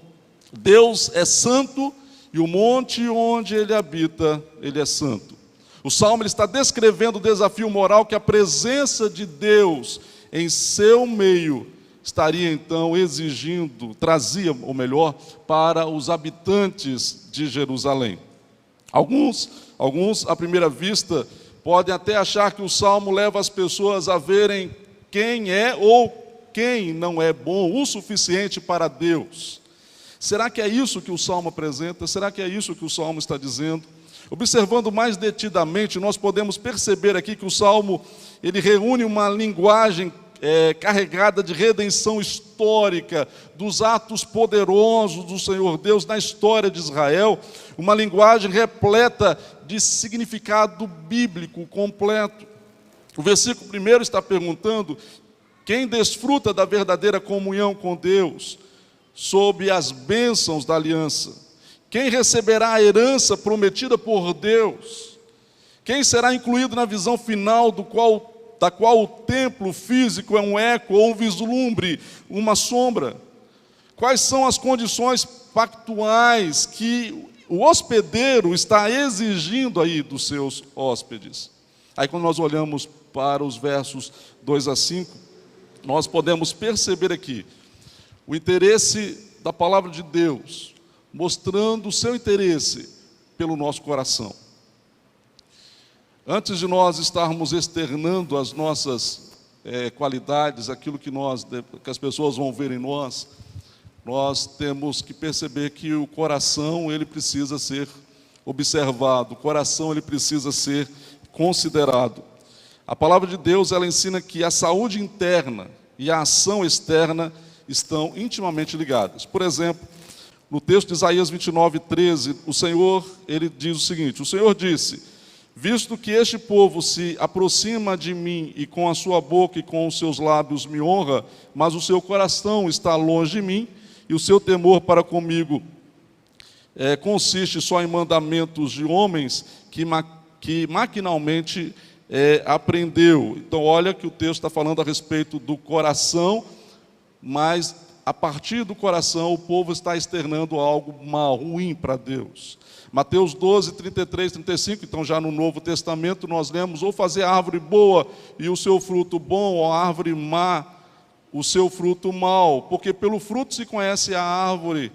Deus é santo e o monte onde ele habita, ele é santo. O salmo ele está descrevendo o desafio moral que a presença de Deus em seu meio estaria então exigindo, trazia, ou melhor, para os habitantes de Jerusalém. Alguns, à primeira vista, podem até achar que o salmo leva as pessoas a verem quem é ou quem não é bom o suficiente para Deus. Será que é isso que o salmo apresenta? Será que é isso que o salmo está dizendo? Observando mais detidamente, nós podemos perceber aqui que o salmo ele reúne uma linguagem carregada de redenção histórica, dos atos poderosos do Senhor Deus na história de Israel, uma linguagem repleta de significado bíblico completo. O versículo 1 está perguntando: quem desfruta da verdadeira comunhão com Deus, sob as bênçãos da aliança? Quem receberá a herança prometida por Deus? Quem será incluído na visão final da qual o templo físico é um eco ou um vislumbre, uma sombra? Quais são as condições pactuais que o hospedeiro está exigindo aí dos seus hóspedes? Aí quando nós olhamos para os versos 2 a 5, nós podemos perceber aqui o interesse da palavra de Deus, mostrando o seu interesse pelo nosso coração. Antes de nós estarmos externando as nossas qualidades, aquilo que as pessoas vão ver em nós, nós temos que perceber que o coração, ele precisa ser observado, o coração, ele precisa ser considerado. A palavra de Deus, ela ensina que a saúde interna e a ação externa estão intimamente ligadas. Por exemplo, no texto de Isaías 29:13, o Senhor, ele diz o seguinte: o Senhor disse: visto que este povo se aproxima de mim e com a sua boca e com os seus lábios me honra, mas o seu coração está longe de mim e o seu temor para comigo consiste só em mandamentos de homens que maquinalmente aprendeu. Então olha que o texto está falando a respeito do coração, mas a partir do coração o povo está externando algo mal, ruim para Deus. Mateus 12, 33, 35, então já no Novo Testamento nós lemos: ou fazer a árvore boa e o seu fruto bom, ou a árvore má, o seu fruto mau, porque pelo fruto se conhece a árvore.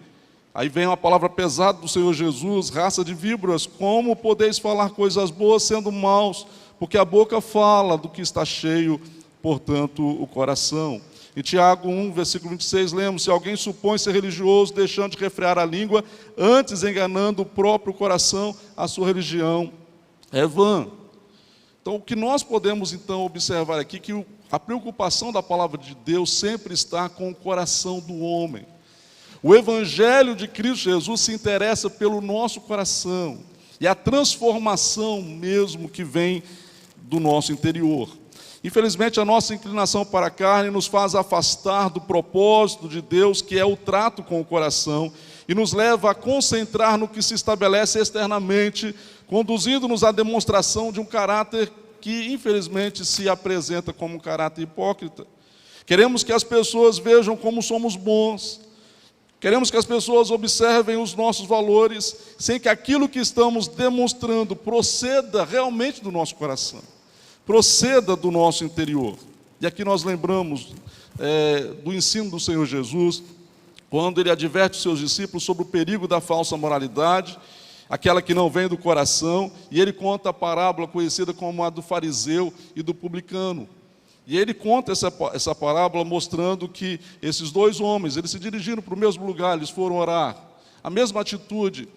Aí vem uma palavra pesada do Senhor Jesus: raça de víboras, como podeis falar coisas boas sendo maus? Porque a boca fala do que está cheio, portanto, o coração. Em Tiago 1, versículo 26, lemos: se alguém supõe ser religioso, deixando de refrear a língua, antes enganando o próprio coração, a sua religião é vã. Então, o que nós podemos então observar aqui, que a preocupação da palavra de Deus sempre está com o coração do homem. O Evangelho de Cristo Jesus se interessa pelo nosso coração, e a transformação mesmo que vem do nosso interior. Infelizmente, a nossa inclinação para a carne nos faz afastar do propósito de Deus, que é o trato com o coração, e nos leva a concentrar no que se estabelece externamente, conduzindo-nos à demonstração de um caráter que, infelizmente, se apresenta como um caráter hipócrita. Queremos que as pessoas vejam como somos bons, queremos que as pessoas observem os nossos valores, sem que aquilo que estamos demonstrando proceda realmente do nosso coração, proceda do nosso interior. E aqui nós lembramos do ensino do Senhor Jesus, quando ele adverte os seus discípulos sobre o perigo da falsa moralidade, aquela que não vem do coração, e ele conta a parábola conhecida como a do fariseu e do publicano. E ele conta essa parábola mostrando que esses dois homens, eles se dirigiram para o mesmo lugar, eles foram orar, a mesma atitude.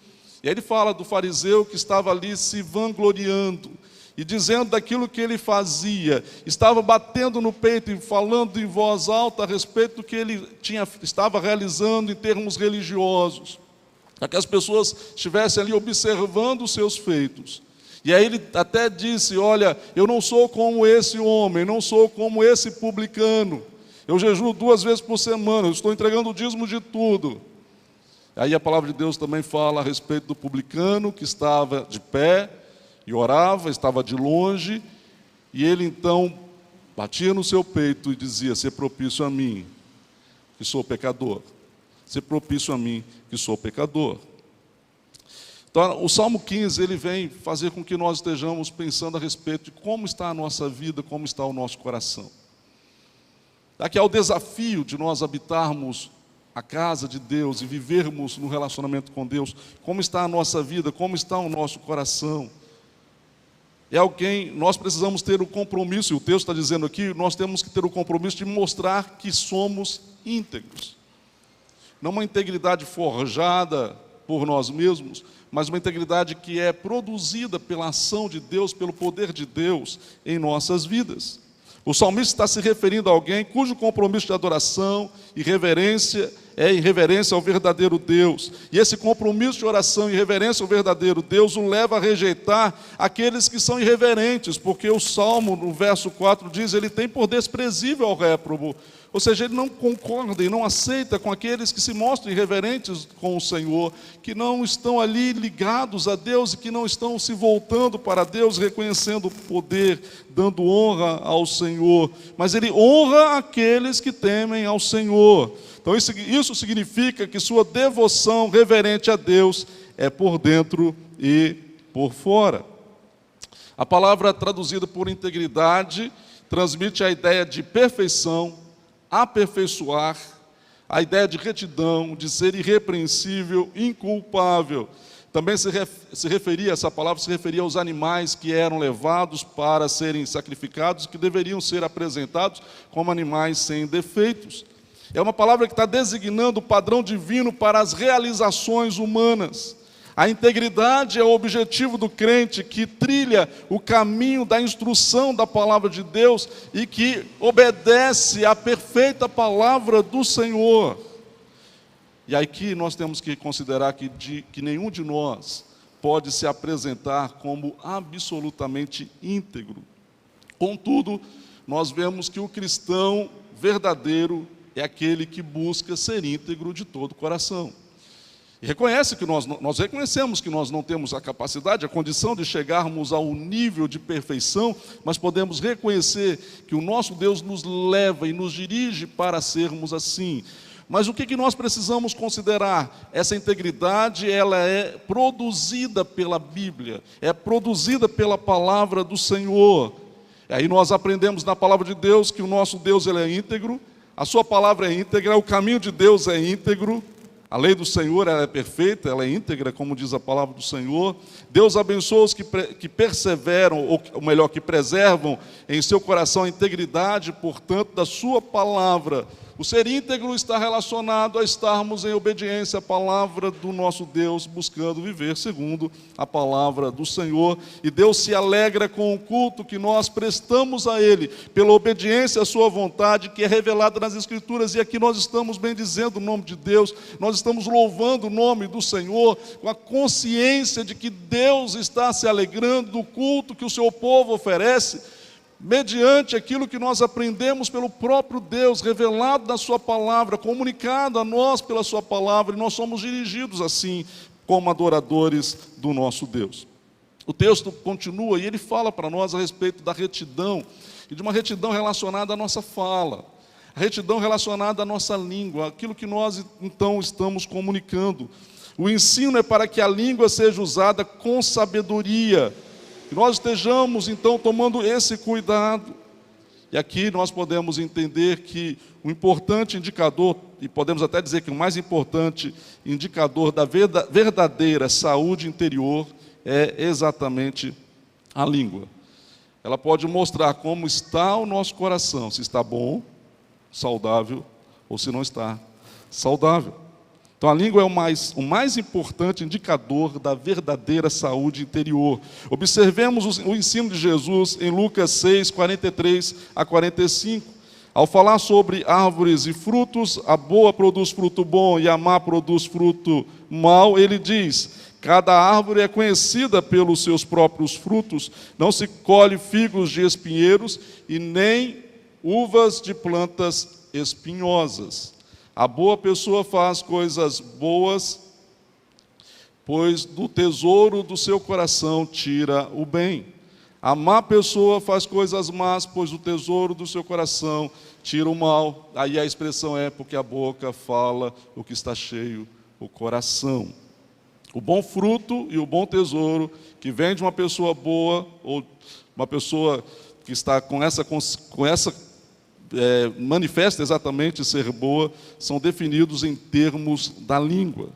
E aí ele fala do fariseu que estava ali se vangloriando, e dizendo daquilo que ele fazia, estava batendo no peito e falando em voz alta a respeito do que ele estava realizando em termos religiosos, para que as pessoas estivessem ali observando os seus feitos. E aí ele até disse: olha, eu não sou como esse homem, não sou como esse publicano, eu jejuo 2 vezes por semana, eu estou entregando o dízimo de tudo. Aí a palavra de Deus também fala a respeito do publicano que estava de pé e orava, estava de longe, e ele então batia no seu peito e dizia: ser propício a mim, que sou pecador. Ser propício a mim, que sou pecador. Então, o Salmo 15, ele vem fazer com que nós estejamos pensando a respeito de como está a nossa vida, como está o nosso coração. Aqui é o desafio de nós habitarmos a casa de Deus e vivermos no relacionamento com Deus. Como está a nossa vida, como está o nosso coração. Nós precisamos ter o compromisso, e o texto está dizendo aqui, nós temos que ter o compromisso de mostrar que somos íntegros. Não uma integridade forjada por nós mesmos, mas uma integridade que é produzida pela ação de Deus, pelo poder de Deus em nossas vidas. O salmista está se referindo a alguém cujo compromisso de adoração e reverência é em reverência ao verdadeiro Deus. E esse compromisso de oração e reverência ao verdadeiro Deus o leva a rejeitar aqueles que são irreverentes, porque o Salmo, no verso 4, diz: ele tem por desprezível ao réprobo. Ou seja, ele não concorda e não aceita com aqueles que se mostram irreverentes com o Senhor, que não estão ali ligados a Deus e que não estão se voltando para Deus, reconhecendo o poder, dando honra ao Senhor. Mas ele honra aqueles que temem ao Senhor. Então isso significa que sua devoção reverente a Deus é por dentro e por fora. A palavra traduzida por integridade transmite a ideia de perfeição, aperfeiçoar, a ideia de retidão, de ser irrepreensível, inculpável. Também essa palavra se referia aos animais que eram levados para serem sacrificados, que deveriam ser apresentados como animais sem defeitos. É uma palavra que está designando o padrão divino para as realizações humanas. A integridade é o objetivo do crente que trilha o caminho da instrução da palavra de Deus e que obedece à perfeita palavra do Senhor. E aqui nós temos que considerar que nenhum de nós pode se apresentar como absolutamente íntegro. Contudo, nós vemos que o cristão verdadeiro é aquele que busca ser íntegro de todo o coração. E reconhece que nós reconhecemos que nós não temos a capacidade, a condição de chegarmos ao nível de perfeição, mas podemos reconhecer que o nosso Deus nos leva e nos dirige para sermos assim. Mas o que nós precisamos considerar? Essa integridade, ela é produzida pela Bíblia, é produzida pela palavra do Senhor. E aí nós aprendemos na palavra de Deus que o nosso Deus, ele é íntegro, a sua palavra é íntegra, o caminho de Deus é íntegro. A lei do Senhor, ela é perfeita, ela é íntegra, como diz a palavra do Senhor. Deus abençoa os que perseveram, ou melhor, que preservam em seu coração a integridade, portanto, da sua palavra. O ser íntegro está relacionado a estarmos em obediência à palavra do nosso Deus, buscando viver segundo a palavra do Senhor. E Deus se alegra com o culto que nós prestamos a Ele, pela obediência à sua vontade, que é revelada nas Escrituras. E aqui nós estamos bendizendo o nome de Deus, nós estamos louvando o nome do Senhor, com a consciência de que Deus está se alegrando do culto que o seu povo oferece, mediante aquilo que nós aprendemos pelo próprio Deus, revelado na sua palavra, comunicado a nós pela sua palavra, e nós somos dirigidos assim, como adoradores do nosso Deus. O texto continua e ele fala para nós a respeito da retidão, e de uma retidão relacionada à nossa fala, a retidão relacionada à nossa língua, aquilo que nós então estamos comunicando. O ensino é para que a língua seja usada com sabedoria, que nós estejamos, então, tomando esse cuidado. E aqui nós podemos entender que o importante indicador, e podemos até dizer que o mais importante indicador da verdadeira saúde interior é exatamente a língua. Ela pode mostrar como está o nosso coração, se está bom, saudável, ou se não está saudável. Então a língua é o mais importante indicador da verdadeira saúde interior. Observemos o ensino de Jesus em Lucas 6, 43 a 45. Ao falar sobre árvores e frutos, a boa produz fruto bom e a má produz fruto mau, ele diz: cada árvore é conhecida pelos seus próprios frutos, não se colhe figos de espinheiros e nem uvas de plantas espinhosas. A boa pessoa faz coisas boas, pois do tesouro do seu coração tira o bem. A má pessoa faz coisas más, pois do tesouro do seu coração tira o mal. Aí a expressão é: porque a boca fala o que está cheio o coração. O bom fruto e o bom tesouro que vem de uma pessoa boa, ou uma pessoa que está manifesta exatamente ser boa, são definidos em termos da língua.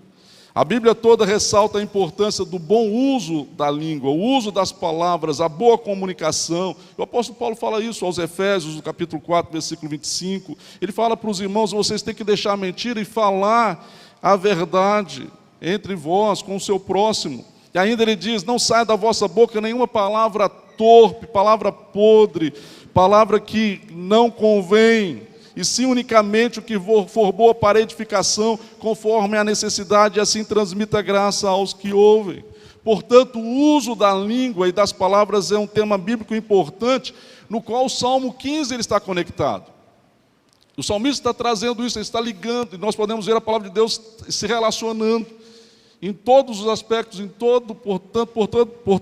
A Bíblia toda ressalta a importância do bom uso da língua, o uso das palavras, a boa comunicação. O apóstolo Paulo fala isso aos Efésios, no capítulo 4, versículo 25. Ele fala para os irmãos: vocês têm que deixar a mentira e falar a verdade entre vós, com o seu próximo. E ainda ele diz: não saia da vossa boca nenhuma palavra torpe, palavra podre, palavra que não convém, e sim unicamente o que for boa para edificação, conforme a necessidade, e assim transmita graça aos que ouvem. Portanto, o uso da língua e das palavras é um tema bíblico importante, no qual o Salmo 15 ele está conectado. O salmista está trazendo isso, ele está ligando, e nós podemos ver a palavra de Deus se relacionando em todos os aspectos, por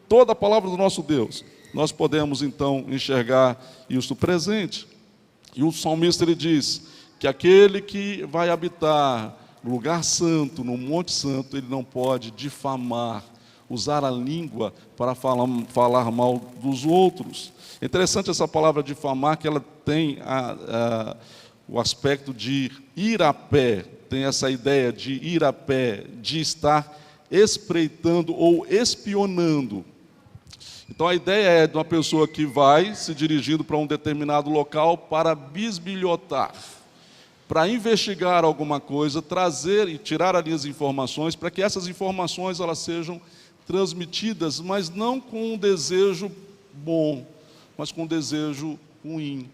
toda a palavra do nosso Deus. Nós podemos então enxergar isso presente. E o salmista ele diz que aquele que vai habitar no lugar santo, no Monte Santo, ele não pode difamar, usar a língua para falar mal dos outros. É interessante essa palavra difamar, que ela tem o aspecto de ir a pé, tem essa ideia de ir a pé, de estar espreitando ou espionando. Então a ideia é de uma pessoa que vai se dirigindo para um determinado local para bisbilhotar, para investigar alguma coisa, trazer e tirar ali as informações, para que essas informações elas sejam transmitidas, mas não com um desejo bom, mas com um desejo ruim,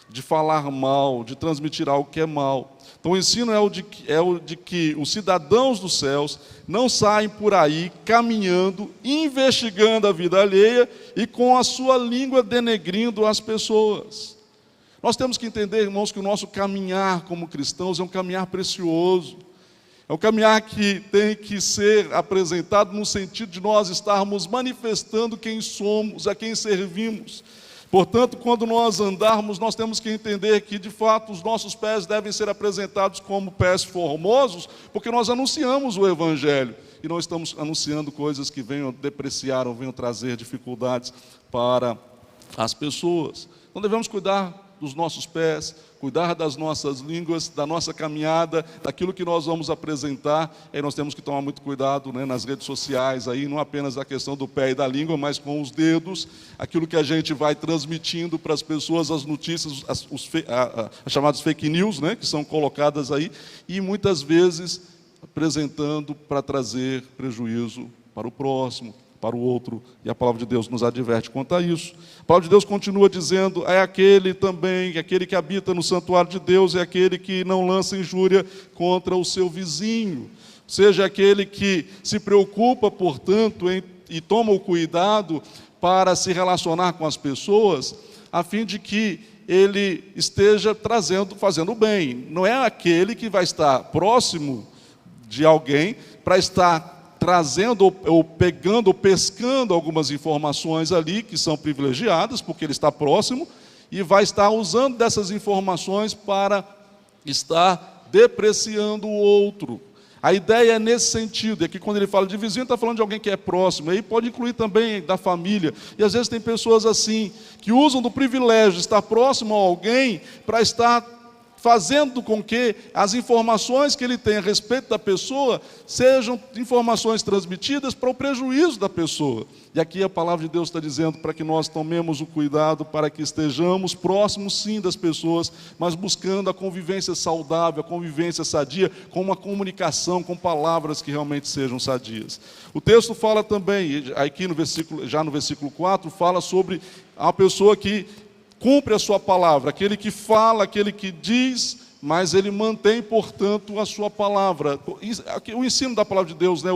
de falar mal, de transmitir algo que é mal. Então o ensino é o de que os cidadãos dos céus não saem por aí caminhando, investigando a vida alheia e com a sua língua denegrindo as pessoas. Nós temos que entender, irmãos, que o nosso caminhar como cristãos é um caminhar precioso. É um caminhar que tem que ser apresentado no sentido de nós estarmos manifestando quem somos, a quem servimos. Portanto, quando nós andarmos, nós temos que entender que, de fato, os nossos pés devem ser apresentados como pés formosos, porque nós anunciamos o Evangelho e não estamos anunciando coisas que venham depreciar ou venham trazer dificuldades para as pessoas. Então devemos cuidar dos nossos pés, cuidar das nossas línguas, da nossa caminhada, daquilo que nós vamos apresentar. Aí nós temos que tomar muito cuidado, né, nas redes sociais, aí, não apenas a questão do pé e da língua, mas com os dedos, aquilo que a gente vai transmitindo para as pessoas, as notícias, as chamadas fake news, né, que são colocadas aí, e muitas vezes apresentando para trazer prejuízo para o próximo, para o outro, e a palavra de Deus nos adverte quanto a isso. A palavra de Deus continua dizendo, é aquele também, aquele que habita no santuário de Deus, é aquele que não lança injúria contra o seu vizinho, seja aquele que se preocupa, portanto, e toma o cuidado para se relacionar com as pessoas, a fim de que ele esteja fazendo o bem. Não é aquele que vai estar próximo de alguém para estar trazendo ou pegando ou pescando algumas informações ali que são privilegiadas, porque ele está próximo, e vai estar usando dessas informações para estar depreciando o outro. A ideia é nesse sentido, é que quando ele fala de vizinho, está falando de alguém que é próximo, aí pode incluir também da família, e às vezes tem pessoas assim, que usam do privilégio de estar próximo a alguém, para estar fazendo com que as informações que ele tem a respeito da pessoa sejam informações transmitidas para o prejuízo da pessoa. E aqui a palavra de Deus está dizendo para que nós tomemos o cuidado, para que estejamos próximos sim das pessoas, mas buscando a convivência saudável, a convivência sadia, com uma comunicação, com palavras que realmente sejam sadias. O texto fala também, aqui já no versículo 4, fala sobre a pessoa que cumpre a sua palavra, aquele que fala, aquele que diz, mas ele mantém, portanto, a sua palavra. O ensino da palavra de Deus, né,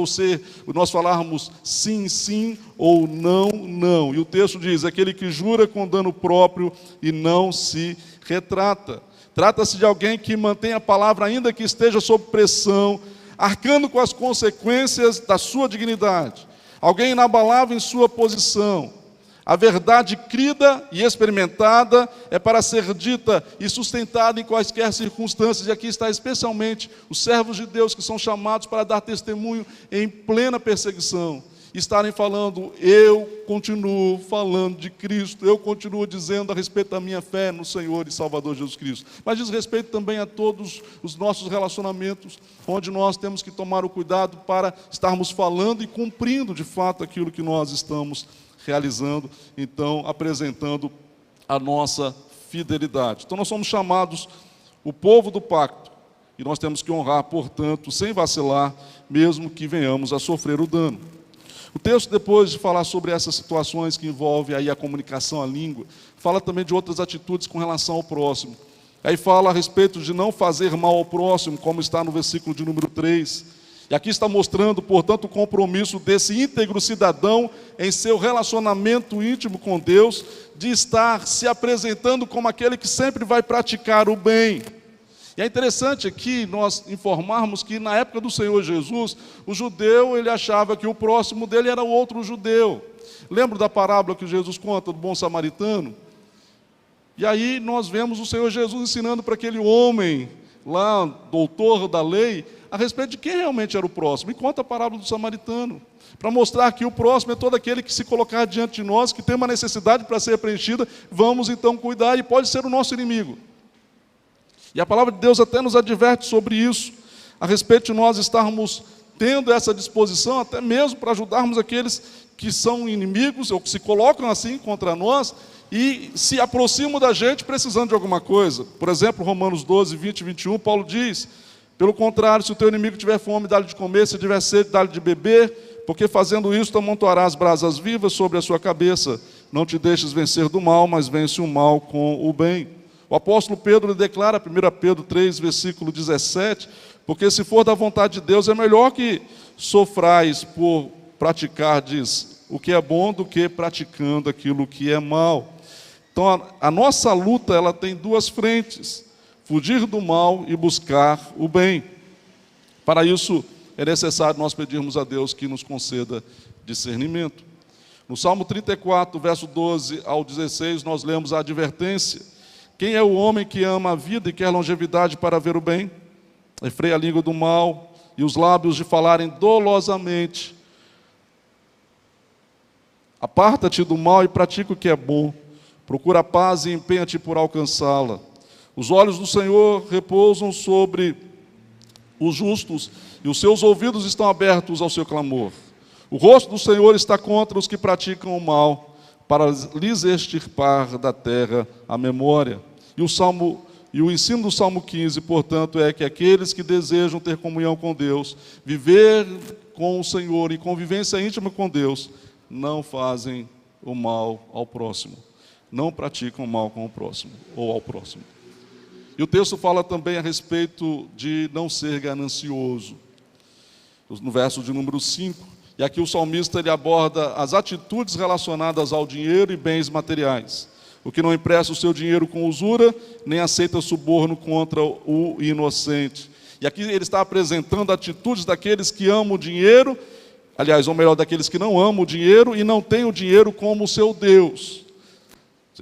nós falarmos sim, sim, ou não, não. E o texto diz, aquele que jura com dano próprio e não se retrata. Trata-se de alguém que mantém a palavra, ainda que esteja sob pressão, arcando com as consequências da sua dignidade. Alguém inabalável em sua posição. A verdade crida e experimentada é para ser dita e sustentada em quaisquer circunstâncias. E aqui está especialmente os servos de Deus que são chamados para dar testemunho em plena perseguição. Estarem falando, eu continuo falando de Cristo, eu continuo dizendo a respeito da minha fé no Senhor e Salvador Jesus Cristo. Mas diz respeito também a todos os nossos relacionamentos, onde nós temos que tomar o cuidado para estarmos falando e cumprindo de fato aquilo que nós estamos realizando, então, apresentando a nossa fidelidade. Então, nós somos chamados o povo do pacto, e nós temos que honrar, portanto, sem vacilar, mesmo que venhamos a sofrer o dano. O texto, depois de falar sobre essas situações que envolvem aí a comunicação, a língua, fala também de outras atitudes com relação ao próximo. Aí fala a respeito de não fazer mal ao próximo, como está no versículo de número 3. E aqui está mostrando, portanto, o compromisso desse íntegro cidadão em seu relacionamento íntimo com Deus, de estar se apresentando como aquele que sempre vai praticar o bem. E é interessante aqui nós informarmos que na época do Senhor Jesus, o judeu ele achava que o próximo dele era o outro judeu. Lembra da parábola que Jesus conta do bom samaritano? E aí nós vemos o Senhor Jesus ensinando para aquele homem lá, doutor da lei, a respeito de quem realmente era o próximo. E conta a parábola do samaritano, para mostrar que o próximo é todo aquele que se colocar diante de nós, que tem uma necessidade para ser preenchida, vamos então cuidar, e pode ser o nosso inimigo. E a palavra de Deus até nos adverte sobre isso, a respeito de nós estarmos tendo essa disposição, até mesmo para ajudarmos aqueles que são inimigos, ou que se colocam assim contra nós, e se aproximam da gente precisando de alguma coisa. Por exemplo, Romanos 12, 20 e 21, Paulo diz: pelo contrário, se o teu inimigo tiver fome, dá-lhe de comer, se tiver sede, dá-lhe de beber, porque fazendo isso, tu amontoarás brasas vivas sobre a sua cabeça. Não te deixes vencer do mal, mas vence o mal com o bem. O apóstolo Pedro declara, 1 Pedro 3, versículo 17, porque se for da vontade de Deus, é melhor que sofrais por praticardes o que é bom do que praticando aquilo que é mal. Então, a nossa luta ela tem duas frentes: fugir do mal e buscar o bem. Para isso, é necessário nós pedirmos a Deus que nos conceda discernimento. No Salmo 34, verso 12 ao 16, nós lemos a advertência: quem é o homem que ama a vida e quer longevidade para ver o bem? Refreia a língua do mal e os lábios de falarem dolosamente. Aparta-te do mal e pratica o que é bom. Procura a paz e empenha-te por alcançá-la. Os olhos do Senhor repousam sobre os justos e os seus ouvidos estão abertos ao seu clamor. O rosto do Senhor está contra os que praticam o mal, para lhes extirpar da terra a memória. E o ensino do Salmo 15, portanto, é que aqueles que desejam ter comunhão com Deus, viver com o Senhor em convivência íntima com Deus, não fazem o mal ao próximo, não praticam o mal com o próximo ou ao próximo. E o texto fala também a respeito de não ser ganancioso, no verso de número 5. E aqui o salmista ele aborda as atitudes relacionadas ao dinheiro e bens materiais. O que não empresta o seu dinheiro com usura, nem aceita suborno contra o inocente. E aqui ele está apresentando atitudes daqueles que amam o dinheiro, aliás, ou melhor, daqueles que não amam o dinheiro e não têm o dinheiro como seu Deus.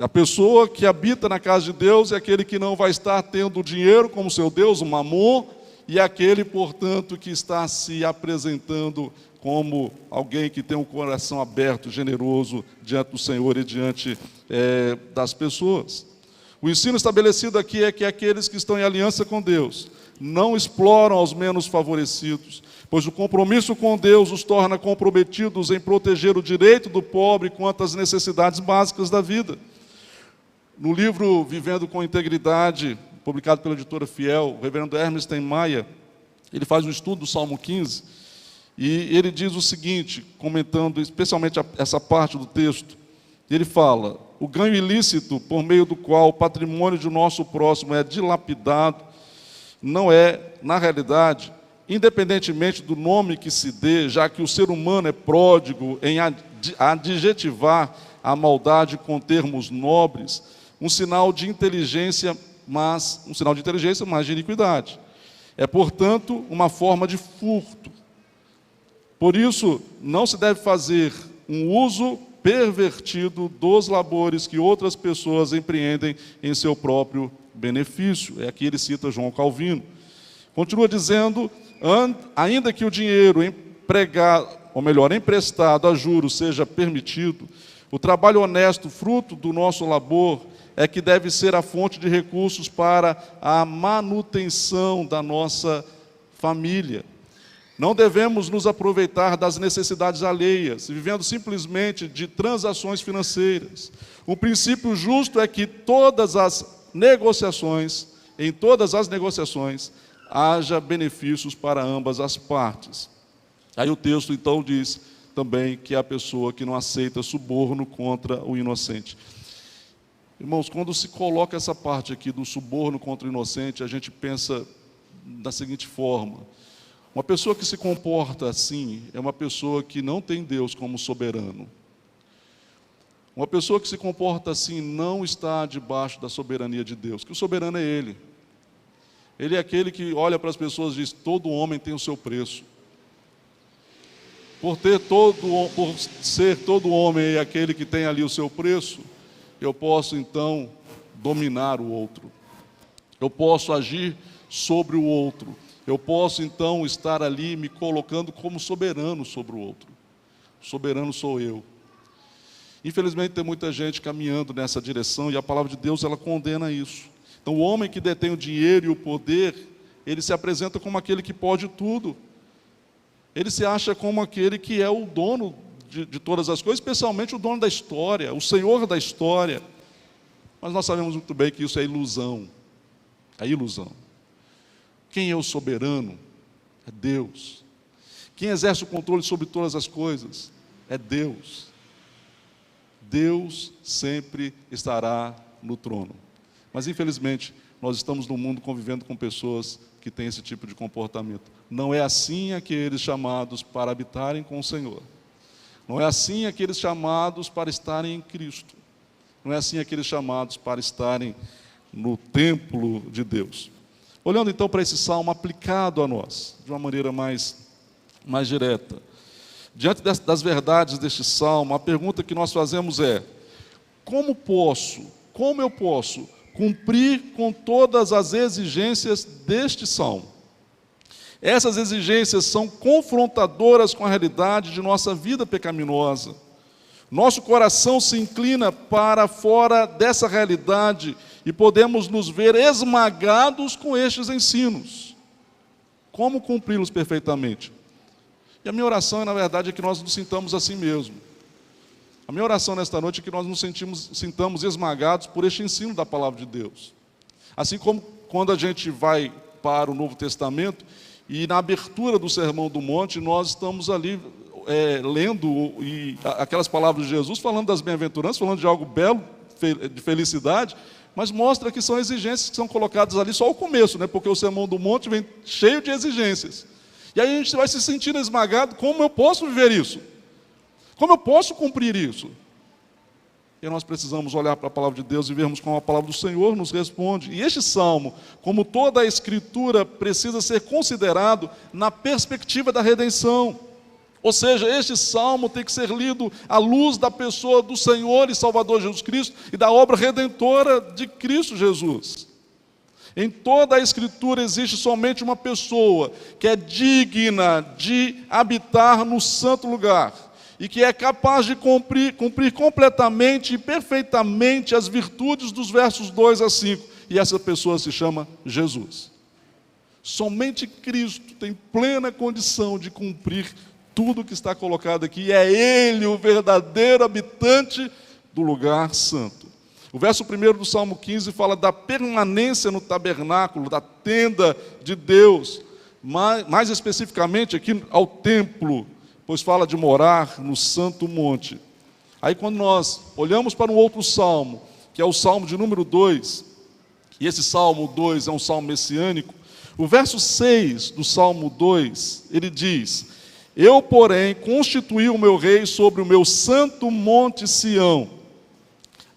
A pessoa que habita na casa de Deus é aquele que não vai estar tendo o dinheiro como seu Deus, o mamon, e aquele, portanto, que está se apresentando como alguém que tem um coração aberto, generoso diante do Senhor e diante das pessoas. O ensino estabelecido aqui é que aqueles que estão em aliança com Deus não exploram aos menos favorecidos, pois o compromisso com Deus os torna comprometidos em proteger o direito do pobre quanto às necessidades básicas da vida. No livro Vivendo com Integridade, publicado pela editora Fiel, o reverendo Hermes Steinmeier, ele faz um estudo do Salmo 15, e ele diz o seguinte, comentando especialmente essa parte do texto, ele fala: o ganho ilícito por meio do qual o patrimônio de nosso próximo é dilapidado, não é, na realidade, independentemente do nome que se dê, já que o ser humano é pródigo em adjetivar a maldade com termos nobres, um sinal de inteligência, mas de iniquidade. É, portanto, uma forma de furto. Por isso, não se deve fazer um uso pervertido dos labores que outras pessoas empreendem em seu próprio benefício. Aqui ele cita João Calvino. Continua dizendo: ainda que o dinheiro emprestado a juros seja permitido, o trabalho honesto, fruto do nosso labor, é que deve ser a fonte de recursos para a manutenção da nossa família. Não devemos nos aproveitar das necessidades alheias, vivendo simplesmente de transações financeiras. O princípio justo é que em todas as negociações, haja benefícios para ambas as partes. Aí o texto então diz: também, que é a pessoa que não aceita suborno contra o inocente. Irmãos, quando se coloca essa parte aqui do suborno contra o inocente, a gente pensa da seguinte forma: uma pessoa que se comporta assim é uma pessoa que não tem Deus como soberano. Uma pessoa que se comporta assim não está debaixo da soberania de Deus, que o soberano é Ele. Ele é aquele que olha para as pessoas e diz: todo homem tem o seu preço. Por ser todo homem aquele que tem ali o seu preço, eu posso então dominar o outro. Eu posso agir sobre o outro. Eu posso então estar ali me colocando como soberano sobre o outro. Soberano sou eu. Infelizmente tem muita gente caminhando nessa direção e a palavra de Deus ela condena isso. Então o homem que detém o dinheiro e o poder, ele se apresenta como aquele que pode tudo. Ele se acha como aquele que é o dono de todas as coisas, especialmente o dono da história, o senhor da história. Mas nós sabemos muito bem que isso é ilusão. É ilusão. Quem é o soberano? É Deus. Quem exerce o controle sobre todas as coisas? É Deus. Deus sempre estará no trono. Mas infelizmente, nós estamos no mundo convivendo com pessoas que têm esse tipo de comportamento. Não é assim aqueles chamados para habitarem com o Senhor. Não é assim aqueles chamados para estarem em Cristo. Não é assim aqueles chamados para estarem no templo de Deus. Olhando então para esse salmo aplicado a nós, de uma maneira mais direta. Diante das verdades deste salmo, a pergunta que nós fazemos é: como eu posso cumprir com todas as exigências deste salmo? Essas exigências são confrontadoras com a realidade de nossa vida pecaminosa. Nosso coração se inclina para fora dessa realidade e podemos nos ver esmagados com estes ensinos. Como cumpri-los perfeitamente? E a minha oração, na verdade, é que nós nos sintamos assim mesmo. A minha oração nesta noite é que nós nos sintamos esmagados por este ensino da palavra de Deus. Assim como quando a gente vai para o Novo Testamento e na abertura do Sermão do Monte, nós estamos ali lendo aquelas palavras de Jesus, falando das bem-aventuranças, falando de algo belo, de felicidade, mas mostra que são exigências que são colocadas ali só ao começo, né? Porque o Sermão do Monte vem cheio de exigências. E aí a gente vai se sentindo esmagado: como eu posso viver isso? Como eu posso cumprir isso? E nós precisamos olhar para a palavra de Deus e vermos como a palavra do Senhor nos responde. E este salmo, como toda a Escritura, precisa ser considerado na perspectiva da redenção. Ou seja, este salmo tem que ser lido à luz da pessoa do Senhor e Salvador Jesus Cristo e da obra redentora de Cristo Jesus. Em toda a Escritura existe somente uma pessoa que é digna de habitar no santo lugar e que é capaz de cumprir completamente e perfeitamente as virtudes dos versos 2 a 5. E essa pessoa se chama Jesus. Somente Cristo tem plena condição de cumprir tudo que está colocado aqui. É Ele o verdadeiro habitante do lugar santo. O verso 1 do Salmo 15 fala da permanência no tabernáculo, da tenda de Deus, mais especificamente aqui ao templo, pois fala de morar no santo monte. Aí quando nós olhamos para um outro salmo, que é o salmo de número 2, e esse salmo 2 é um salmo messiânico, o verso 6 do salmo 2, ele diz: eu, porém, constituí o meu rei sobre o meu santo monte Sião.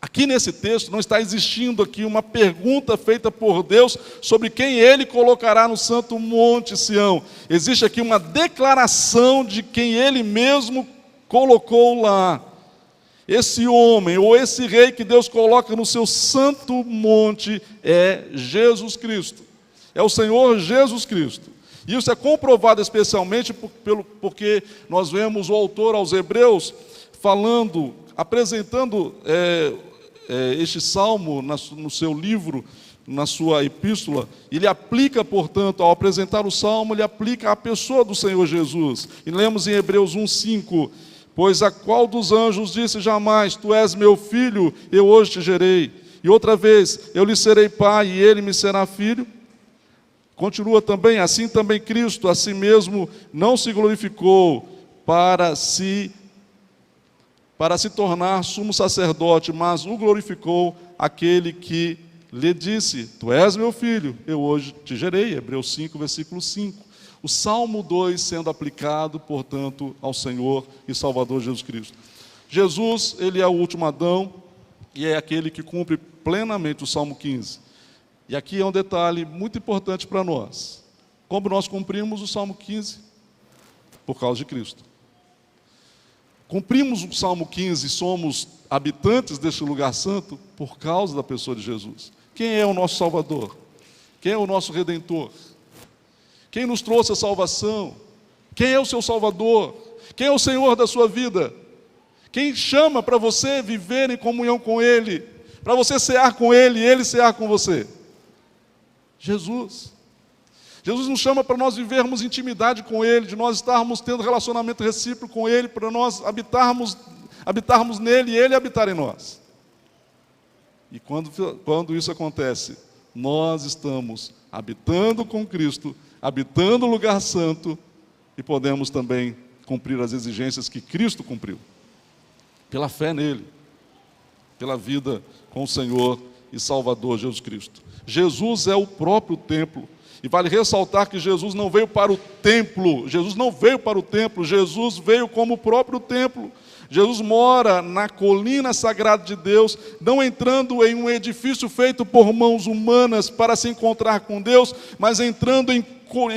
Aqui nesse texto não está existindo aqui uma pergunta feita por Deus sobre quem Ele colocará no santo monte Sião. Existe aqui uma declaração de quem Ele mesmo colocou lá. Esse homem ou esse rei que Deus coloca no seu santo monte é Jesus Cristo. É o Senhor Jesus Cristo. E isso é comprovado especialmente porque nós vemos o autor aos Hebreus apresentando este salmo no seu livro, na sua epístola. Ele aplica, portanto, ao apresentar o salmo, ele aplica à pessoa do Senhor Jesus. E lemos em Hebreus 1:5: pois a qual dos anjos disse jamais: tu és meu filho, eu hoje te gerei. E outra vez: eu lhe serei pai e ele me será filho. Continua também: assim também Cristo a si mesmo não se glorificou, para se tornar sumo sacerdote, mas o glorificou aquele que lhe disse: tu és meu filho, eu hoje te gerei. Hebreus 5, versículo 5. O Salmo 2 sendo aplicado, portanto, ao Senhor e Salvador Jesus Cristo. Jesus, ele é o último Adão e é aquele que cumpre plenamente o Salmo 15. E aqui é um detalhe muito importante para nós. Como nós cumprimos o Salmo 15? Por causa de Cristo. Cumprimos o Salmo 15 e somos habitantes deste lugar santo por causa da pessoa de Jesus. Quem é o nosso Salvador? Quem é o nosso Redentor? Quem nos trouxe a salvação? Quem é o seu Salvador? Quem é o Senhor da sua vida? Quem chama para você viver em comunhão com Ele? Para você cear com Ele e Ele cear com você? Jesus. Jesus nos chama para nós vivermos intimidade com Ele, de nós estarmos tendo relacionamento recíproco com Ele, para nós habitarmos nele e Ele habitar em nós. E quando isso acontece, nós estamos habitando com Cristo, habitando o lugar santo, e podemos também cumprir as exigências que Cristo cumpriu, pela fé nele, pela vida com o Senhor e Salvador Jesus Cristo. Jesus é o próprio templo. E vale ressaltar que Jesus não veio para o templo, Jesus veio como o próprio templo. Jesus mora na colina sagrada de Deus, não entrando em um edifício feito por mãos humanas para se encontrar com Deus, mas entrando em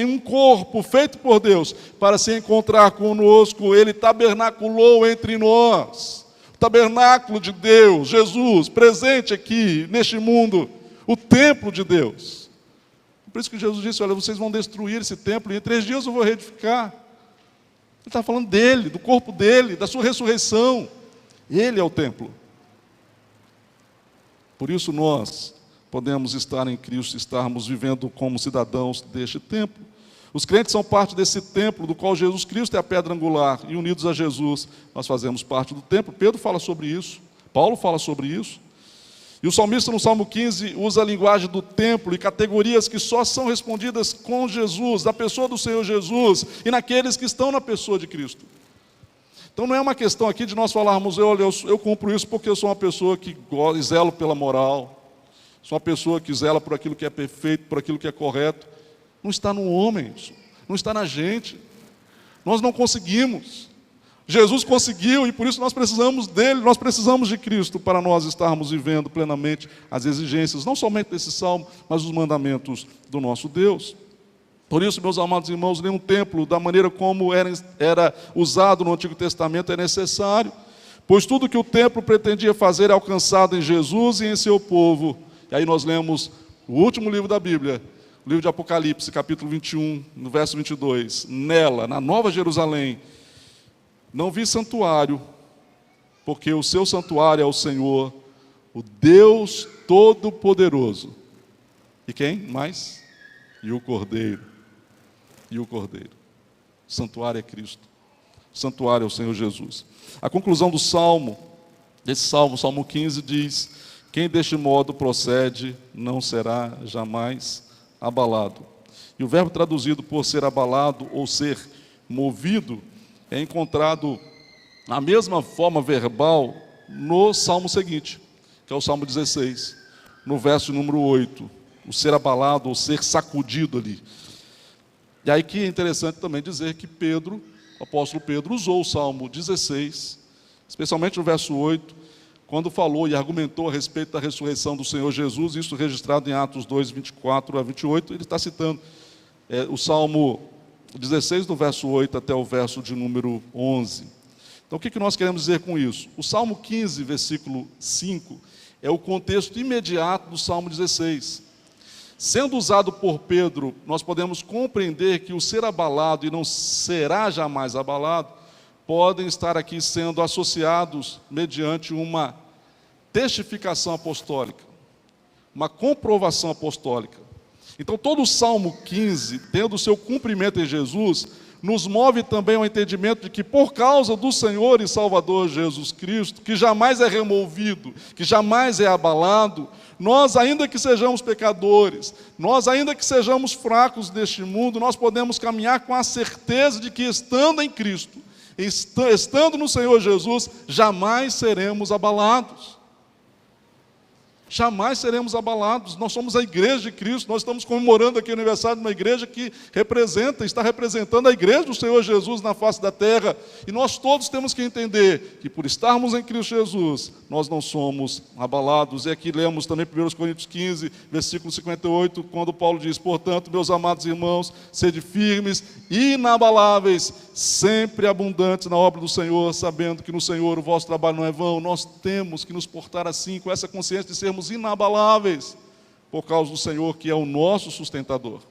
um corpo feito por Deus para se encontrar conosco. Ele tabernaculou entre nós, o tabernáculo de Deus, Jesus, presente aqui neste mundo, o templo de Deus. Por isso que Jesus disse: olha, vocês vão destruir esse templo e em 3 dias eu vou reedificar. Ele está falando dele, do corpo dele, da sua ressurreição. Ele é o templo. Por isso nós podemos estar em Cristo, estarmos vivendo como cidadãos deste templo. Os crentes são parte desse templo, do qual Jesus Cristo é a pedra angular, e unidos a Jesus, nós fazemos parte do templo. Pedro fala sobre isso, Paulo fala sobre isso. E o salmista no Salmo 15 usa a linguagem do templo e categorias que só são respondidas com Jesus, na pessoa do Senhor Jesus e naqueles que estão na pessoa de Cristo. Então não é uma questão aqui de nós falarmos: eu cumpro isso porque eu sou uma pessoa que zelo pela moral, sou uma pessoa que zela por aquilo que é perfeito, por aquilo que é correto. Não está no homem, não está na gente. Nós não conseguimos. Jesus conseguiu, e por isso nós precisamos dele, nós precisamos de Cristo para nós estarmos vivendo plenamente as exigências, não somente desse salmo, mas os mandamentos do nosso Deus. Por isso, meus amados irmãos, nenhum templo, da maneira como era usado no Antigo Testamento, é necessário, pois tudo que o templo pretendia fazer é alcançado em Jesus e em seu povo. E aí nós lemos o último livro da Bíblia, o livro de Apocalipse, capítulo 21, no verso 22. Nela, na Nova Jerusalém, não vi santuário, porque o seu santuário é o Senhor, o Deus Todo-Poderoso. E quem mais? E o Cordeiro. E o Cordeiro. O santuário é Cristo. O santuário é o Senhor Jesus. A conclusão do salmo, desse salmo, Salmo 15, diz: quem deste modo procede não será jamais abalado. E o verbo traduzido por ser abalado ou ser movido é encontrado na mesma forma verbal no salmo seguinte, que é o Salmo 16, no verso número 8, o ser abalado ou ser sacudido ali. E aí que é interessante também dizer que Pedro, o apóstolo Pedro, usou o Salmo 16, especialmente no verso 8, quando falou e argumentou a respeito da ressurreição do Senhor Jesus, isso registrado em Atos 2, 24 a 28, ele está citando o Salmo 16, do verso 8 até o verso de número 11. Então, o que nós queremos dizer com isso? O Salmo 15, versículo 5, é o contexto imediato do Salmo 16. Sendo usado por Pedro, nós podemos compreender que o ser abalado e não será jamais abalado, podem estar aqui sendo associados mediante uma testificação apostólica, uma comprovação apostólica. Então, todo o Salmo 15, tendo o seu cumprimento em Jesus, nos move também ao entendimento de que, por causa do Senhor e Salvador Jesus Cristo, que jamais é removido, que jamais é abalado, nós, ainda que sejamos pecadores, nós, ainda que sejamos fracos neste mundo, nós podemos caminhar com a certeza de que, estando em Cristo, Estando no Senhor Jesus, jamais seremos abalados. Jamais seremos abalados. Nós somos a igreja de Cristo. Nós estamos comemorando aqui o aniversário de uma igreja que está representando a igreja do Senhor Jesus na face da terra. E nós todos temos que entender que por estarmos em Cristo Jesus, nós não somos abalados. E aqui lemos também 1 Coríntios 15, versículo 58, quando Paulo diz: portanto, meus amados irmãos, sede firmes, inabaláveis, sempre abundantes na obra do Senhor, sabendo que no Senhor o vosso trabalho não é vão. Nós temos que nos portar assim, com essa consciência de sermos inabaláveis, por causa do Senhor, que é o nosso sustentador.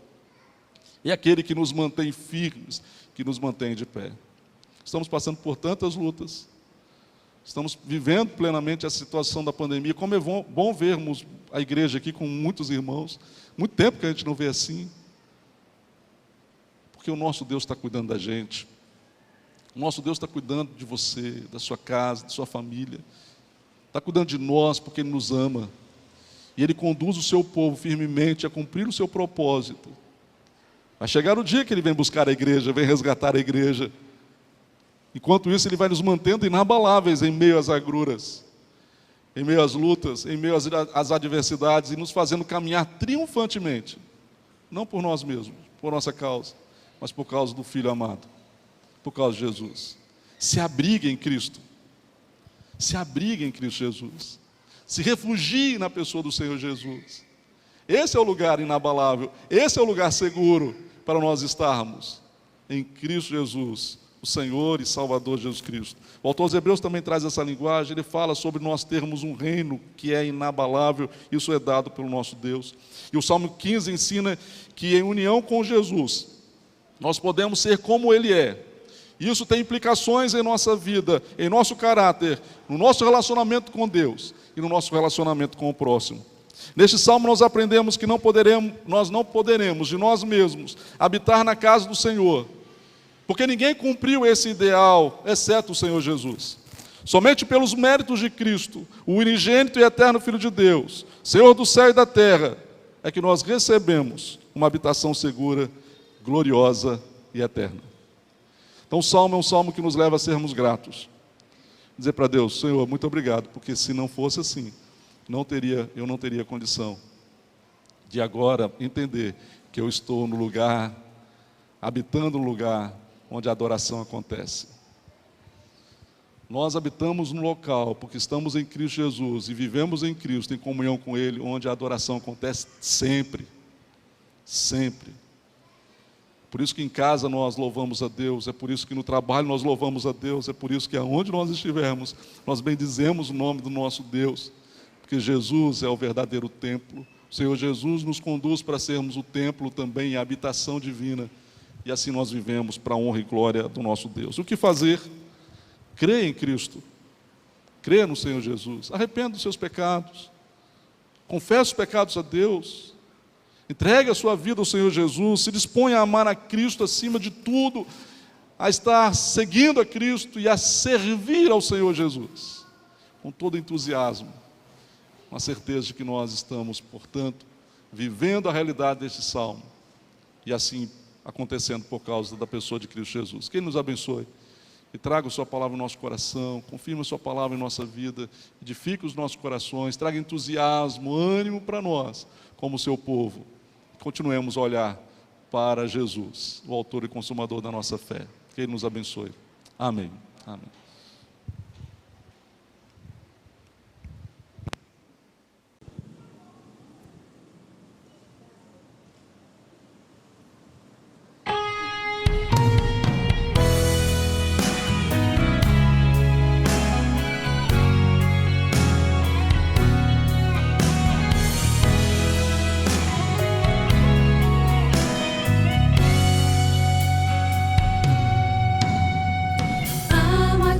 E aquele que nos mantém firmes, que nos mantém de pé. Estamos passando por tantas lutas, estamos vivendo plenamente a situação da pandemia. Como é bom vermos a igreja aqui com muitos irmãos. Muito tempo que a gente não vê assim. Porque o nosso Deus está cuidando da gente. O nosso Deus está cuidando de você, da sua casa, da sua família. Está cuidando de nós porque Ele nos ama. E Ele conduz o seu povo firmemente a cumprir o seu propósito. Vai chegar o dia que Ele vem buscar a igreja, vem resgatar a igreja. Enquanto isso, Ele vai nos mantendo inabaláveis em meio às agruras, em meio às lutas, em meio às adversidades, e nos fazendo caminhar triunfantemente. Não por nós mesmos, por nossa causa, mas por causa do Filho amado, por causa de Jesus. Se abrigue em Cristo. Se abrigue em Cristo Jesus. Se refugie na pessoa do Senhor Jesus. Esse é o lugar inabalável, esse é o lugar seguro para nós estarmos em Cristo Jesus, o Senhor e Salvador Jesus Cristo. O autor aos Hebreus também traz essa linguagem. Ele fala sobre nós termos um reino que é inabalável. Isso é dado pelo nosso Deus. E o Salmo 15 ensina que em união com Jesus nós podemos ser como Ele é. Isso tem implicações em nossa vida, em nosso caráter, no nosso relacionamento com Deus e no nosso relacionamento com o próximo. Neste salmo nós aprendemos que nós não poderemos de nós mesmos habitar na casa do Senhor, porque ninguém cumpriu esse ideal, exceto o Senhor Jesus. Somente pelos méritos de Cristo, o unigênito e eterno Filho de Deus, Senhor do céu e da terra, é que nós recebemos uma habitação segura, gloriosa e eterna. Então o salmo é um salmo que nos leva a sermos gratos. Dizer para Deus: Senhor, muito obrigado, porque se não fosse assim, eu não teria condição de agora entender que eu estou no lugar, habitando no lugar onde a adoração acontece. Nós habitamos no local porque estamos em Cristo Jesus e vivemos em Cristo, em comunhão com Ele, onde a adoração acontece sempre. Sempre. Por isso que em casa nós louvamos a Deus, é por isso que no trabalho nós louvamos a Deus, é por isso que aonde nós estivermos, nós bendizemos o nome do nosso Deus, porque Jesus é o verdadeiro templo. O Senhor Jesus nos conduz para sermos o templo também, a habitação divina, e assim nós vivemos para a honra e glória do nosso Deus. O que fazer? Crê em Cristo, crê no Senhor Jesus, arrependa dos seus pecados, confesse os pecados a Deus, entregue a sua vida ao Senhor Jesus, se disponha a amar a Cristo acima de tudo, a estar seguindo a Cristo e a servir ao Senhor Jesus, com todo entusiasmo, com a certeza de que nós estamos, portanto, vivendo a realidade deste salmo, e assim acontecendo por causa da pessoa de Cristo Jesus. Que Ele nos abençoe e traga a sua palavra no nosso coração, confirme a sua palavra em nossa vida, edifique os nossos corações, traga entusiasmo, ânimo para nós, como o seu povo. Continuemos a olhar para Jesus, o autor e consumador da nossa fé. Que Ele nos abençoe. Amém. Amém. Amo a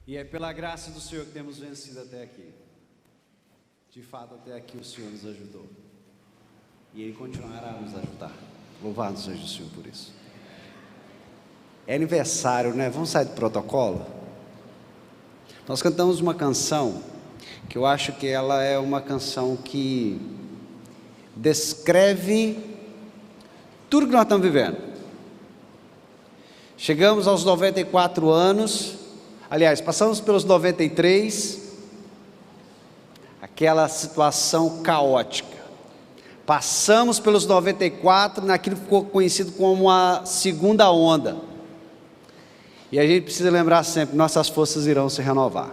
E é pela graça do Senhor que temos vencido até aqui. De fato, até aqui o Senhor nos ajudou. E Ele continuará a nos ajudar. Louvado seja o Senhor por isso. É aniversário, né? Vamos sair do protocolo? Nós cantamos uma canção que eu acho que ela é uma canção que descreve tudo que nós estamos vivendo. Chegamos aos 94 anos, aliás, passamos pelos 93, aquela situação caótica. Passamos pelos 94, naquilo que ficou conhecido como a segunda onda. E a gente precisa lembrar sempre, nossas forças irão se renovar.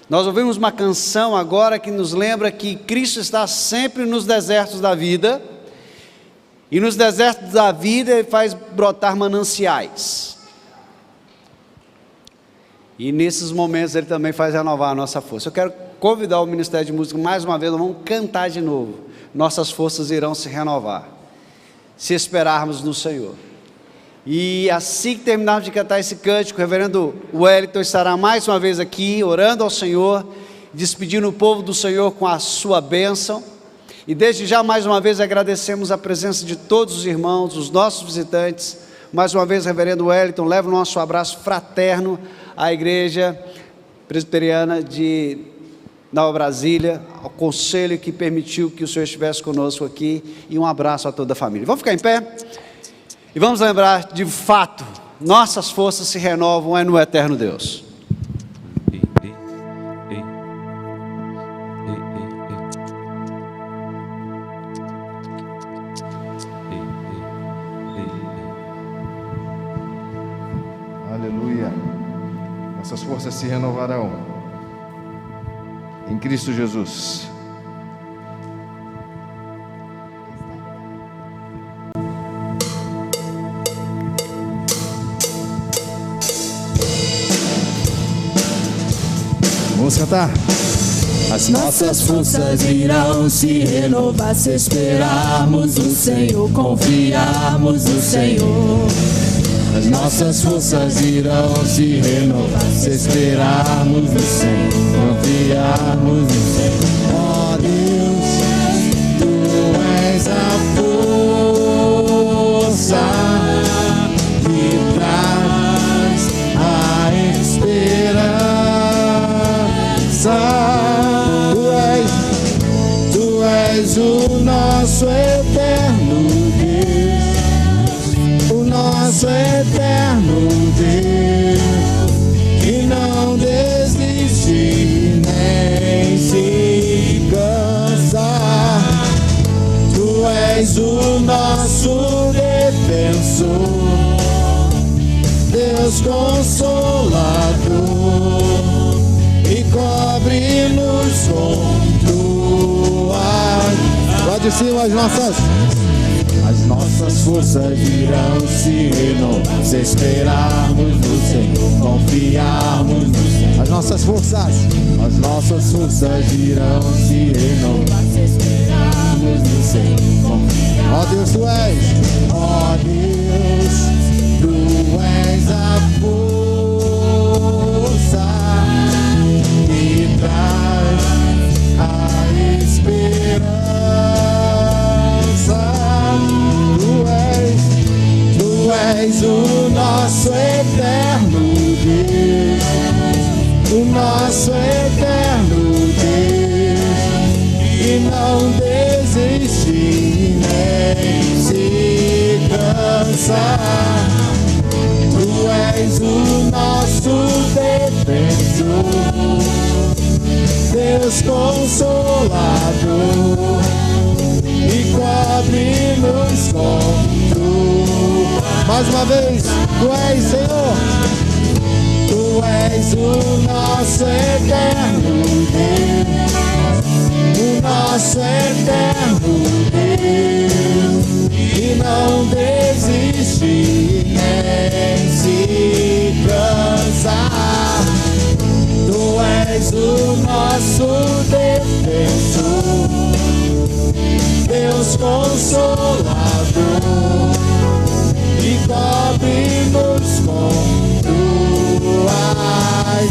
Nós ouvimos uma canção agora que nos lembra que Cristo está sempre nos desertos da vida, e nos desertos da vida Ele faz brotar mananciais. E nesses momentos Ele também faz renovar a nossa força. Eu quero convidar o Ministério de Música mais uma vez, nós vamos cantar de novo. Nossas forças irão se renovar, se esperarmos no Senhor. E assim que terminarmos de cantar esse cântico, o reverendo Wellington estará mais uma vez aqui, orando ao Senhor, despedindo o povo do Senhor com a sua bênção. E desde já, mais uma vez, agradecemos a presença de todos os irmãos, os nossos visitantes. Mais uma vez, reverendo Wellington, leva o nosso abraço fraterno à Igreja Presbiteriana de Nova Brasília, ao conselho que permitiu que o Senhor estivesse conosco aqui, e um abraço a toda a família. Vamos ficar em pé? E vamos lembrar, de fato, nossas forças se renovam no eterno Deus. Aleluia. Nossas forças se renovarão em Cristo Jesus. Vamos cantar. As nossas forças irão se renovar se esperarmos o Senhor, confiarmos no Senhor. As nossas forças irão se renovar se esperarmos no Senhor, confiarmos no Senhor. Ó Deus, Tu és a força que traz a esperança. Tu és o nosso eterno Deus, o nosso eterno Deus, que não desiste nem se cansa. Tu és o nosso defensor, Deus Consolador, e cobre-nos com tua. Lá de cima as nossas forças irão se renovar se esperarmos no Senhor, confiarmos no Senhor. As nossas forças irão se renovar se esperarmos no Senhor, confiarmos. Ó Deus, Tu és, ó Deus, Tu és a força que traz a esperança. Tu és o nosso eterno Deus, o nosso eterno Deus, que não desiste nem se cansa. Tu és o nosso defensor, Deus Consolador, e cobre-nos com tu. Mais uma vez, tu és, Senhor. Tu és o nosso eterno Deus, o nosso eterno Deus, e não desiste nem se cansar. Tu és o nosso defensor, Deus Consolador, e cobre-nos com tuas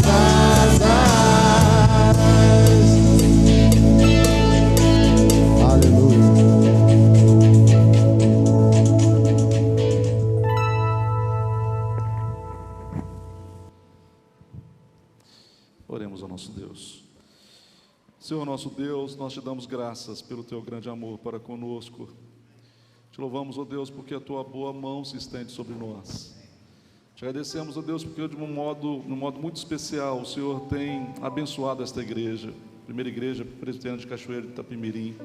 asas. Aleluia. Oremos ao nosso Deus. Senhor nosso Deus, nós te damos graças pelo teu grande amor para conosco. Te louvamos, ó Deus, porque a tua boa mão se estende sobre nós. Te agradecemos, ó Deus, porque de um modo muito especial o Senhor tem abençoado esta igreja, primeira igreja presbiteriana de Cachoeiro de Itapemirim,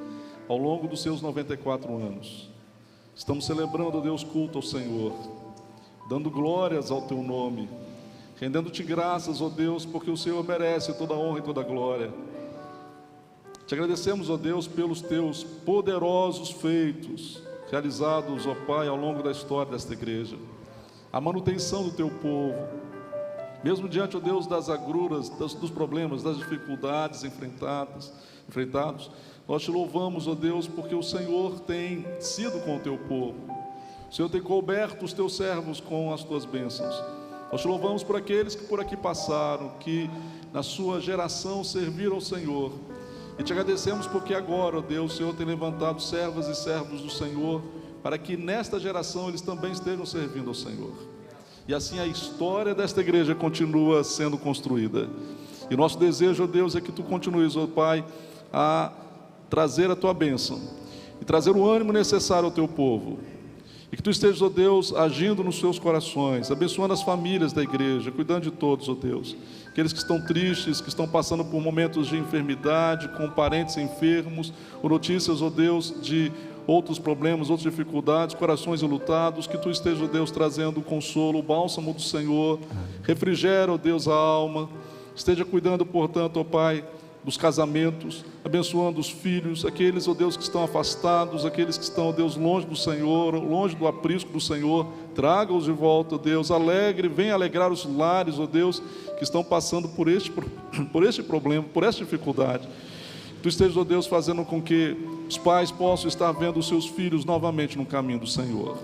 ao longo dos seus 94 anos. Estamos celebrando, ó Deus, culto ao Senhor, dando glórias ao teu nome, rendendo-te graças, ó Deus, porque o Senhor merece toda a honra e toda a glória. Te agradecemos, ó Deus, pelos teus poderosos feitos realizados, ó Pai, ao longo da história desta igreja, a manutenção do teu povo, mesmo diante, ó Deus, das agruras, dos problemas, das dificuldades enfrentados, nós te louvamos, ó Deus, porque o Senhor tem sido com o teu povo, o Senhor tem coberto os teus servos com as tuas bênçãos. Nós te louvamos por aqueles que por aqui passaram, que na sua geração serviram ao Senhor. E te agradecemos porque agora, ó Deus, o Senhor tem levantado servas e servos do Senhor, para que nesta geração eles também estejam servindo ao Senhor. E assim a história desta igreja continua sendo construída. E nosso desejo, ó Deus, é que tu continues, ó Pai, a trazer a tua bênção e trazer o ânimo necessário ao teu povo. E que tu estejas, ó Deus, agindo nos seus corações, abençoando as famílias da igreja, cuidando de todos, ó Deus. Aqueles que estão tristes, que estão passando por momentos de enfermidade, com parentes enfermos, ou notícias, ó Deus, de outros problemas, outras dificuldades, corações enlutados, que tu estejas, ó Deus, trazendo o consolo, o bálsamo do Senhor, refrigera, ó Deus, a alma, esteja cuidando, portanto, ó Pai, dos casamentos, abençoando os filhos, aqueles, ó Deus, que estão afastados, aqueles que estão, ó Deus, longe do Senhor, longe do aprisco do Senhor, traga-os de volta, ó Deus, alegre, venha alegrar os lares, ó Deus, que estão passando por este problema, por esta dificuldade. Tu estejas, ó Deus, fazendo com que os pais possam estar vendo os seus filhos novamente no caminho do Senhor.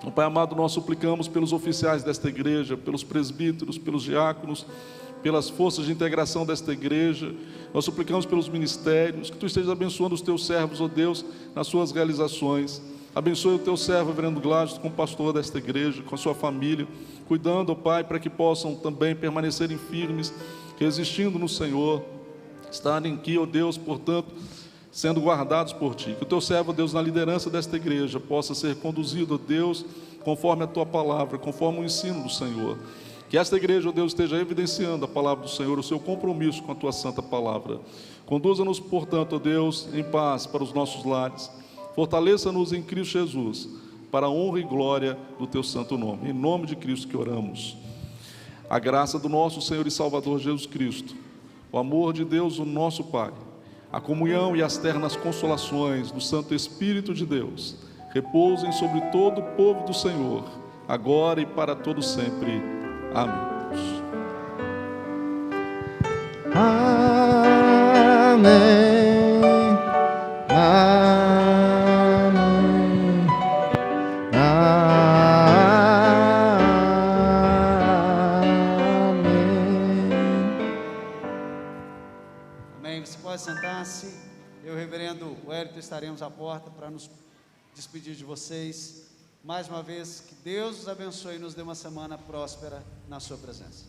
Ó Pai amado, nós suplicamos pelos oficiais desta igreja, pelos presbíteros, pelos diáconos, pelas forças de integração desta igreja, nós suplicamos pelos ministérios, que tu estejas abençoando os teus servos, ó Deus, nas suas realizações. Abençoe o teu servo, reverendo Gladys, como pastor desta igreja, com a sua família, cuidando, ó Pai, para que possam também permanecerem firmes, resistindo no Senhor, estarem aqui, ó Deus, portanto, sendo guardados por ti. Que o teu servo, ó Deus, na liderança desta igreja, possa ser conduzido, ó Deus, conforme a tua palavra, conforme o ensino do Senhor. Que esta igreja, ó Deus, esteja evidenciando a palavra do Senhor, o seu compromisso com a tua santa palavra. Conduza-nos, portanto, ó Deus, em paz para os nossos lares. Fortaleça-nos em Cristo Jesus, para a honra e glória do teu santo nome. Em nome de Cristo que oramos. A graça do nosso Senhor e Salvador Jesus Cristo, o amor de Deus, o nosso Pai, a comunhão e as ternas consolações do Santo Espírito de Deus, repousem sobre todo o povo do Senhor, agora e para todo sempre. Amém. Amém. Amém. Amém. Você pode sentar-se. Eu e o reverendo Wellington estaremos à porta para nos despedir de vocês. Mais uma vez, que Deus os abençoe e nos dê uma semana próspera na sua presença.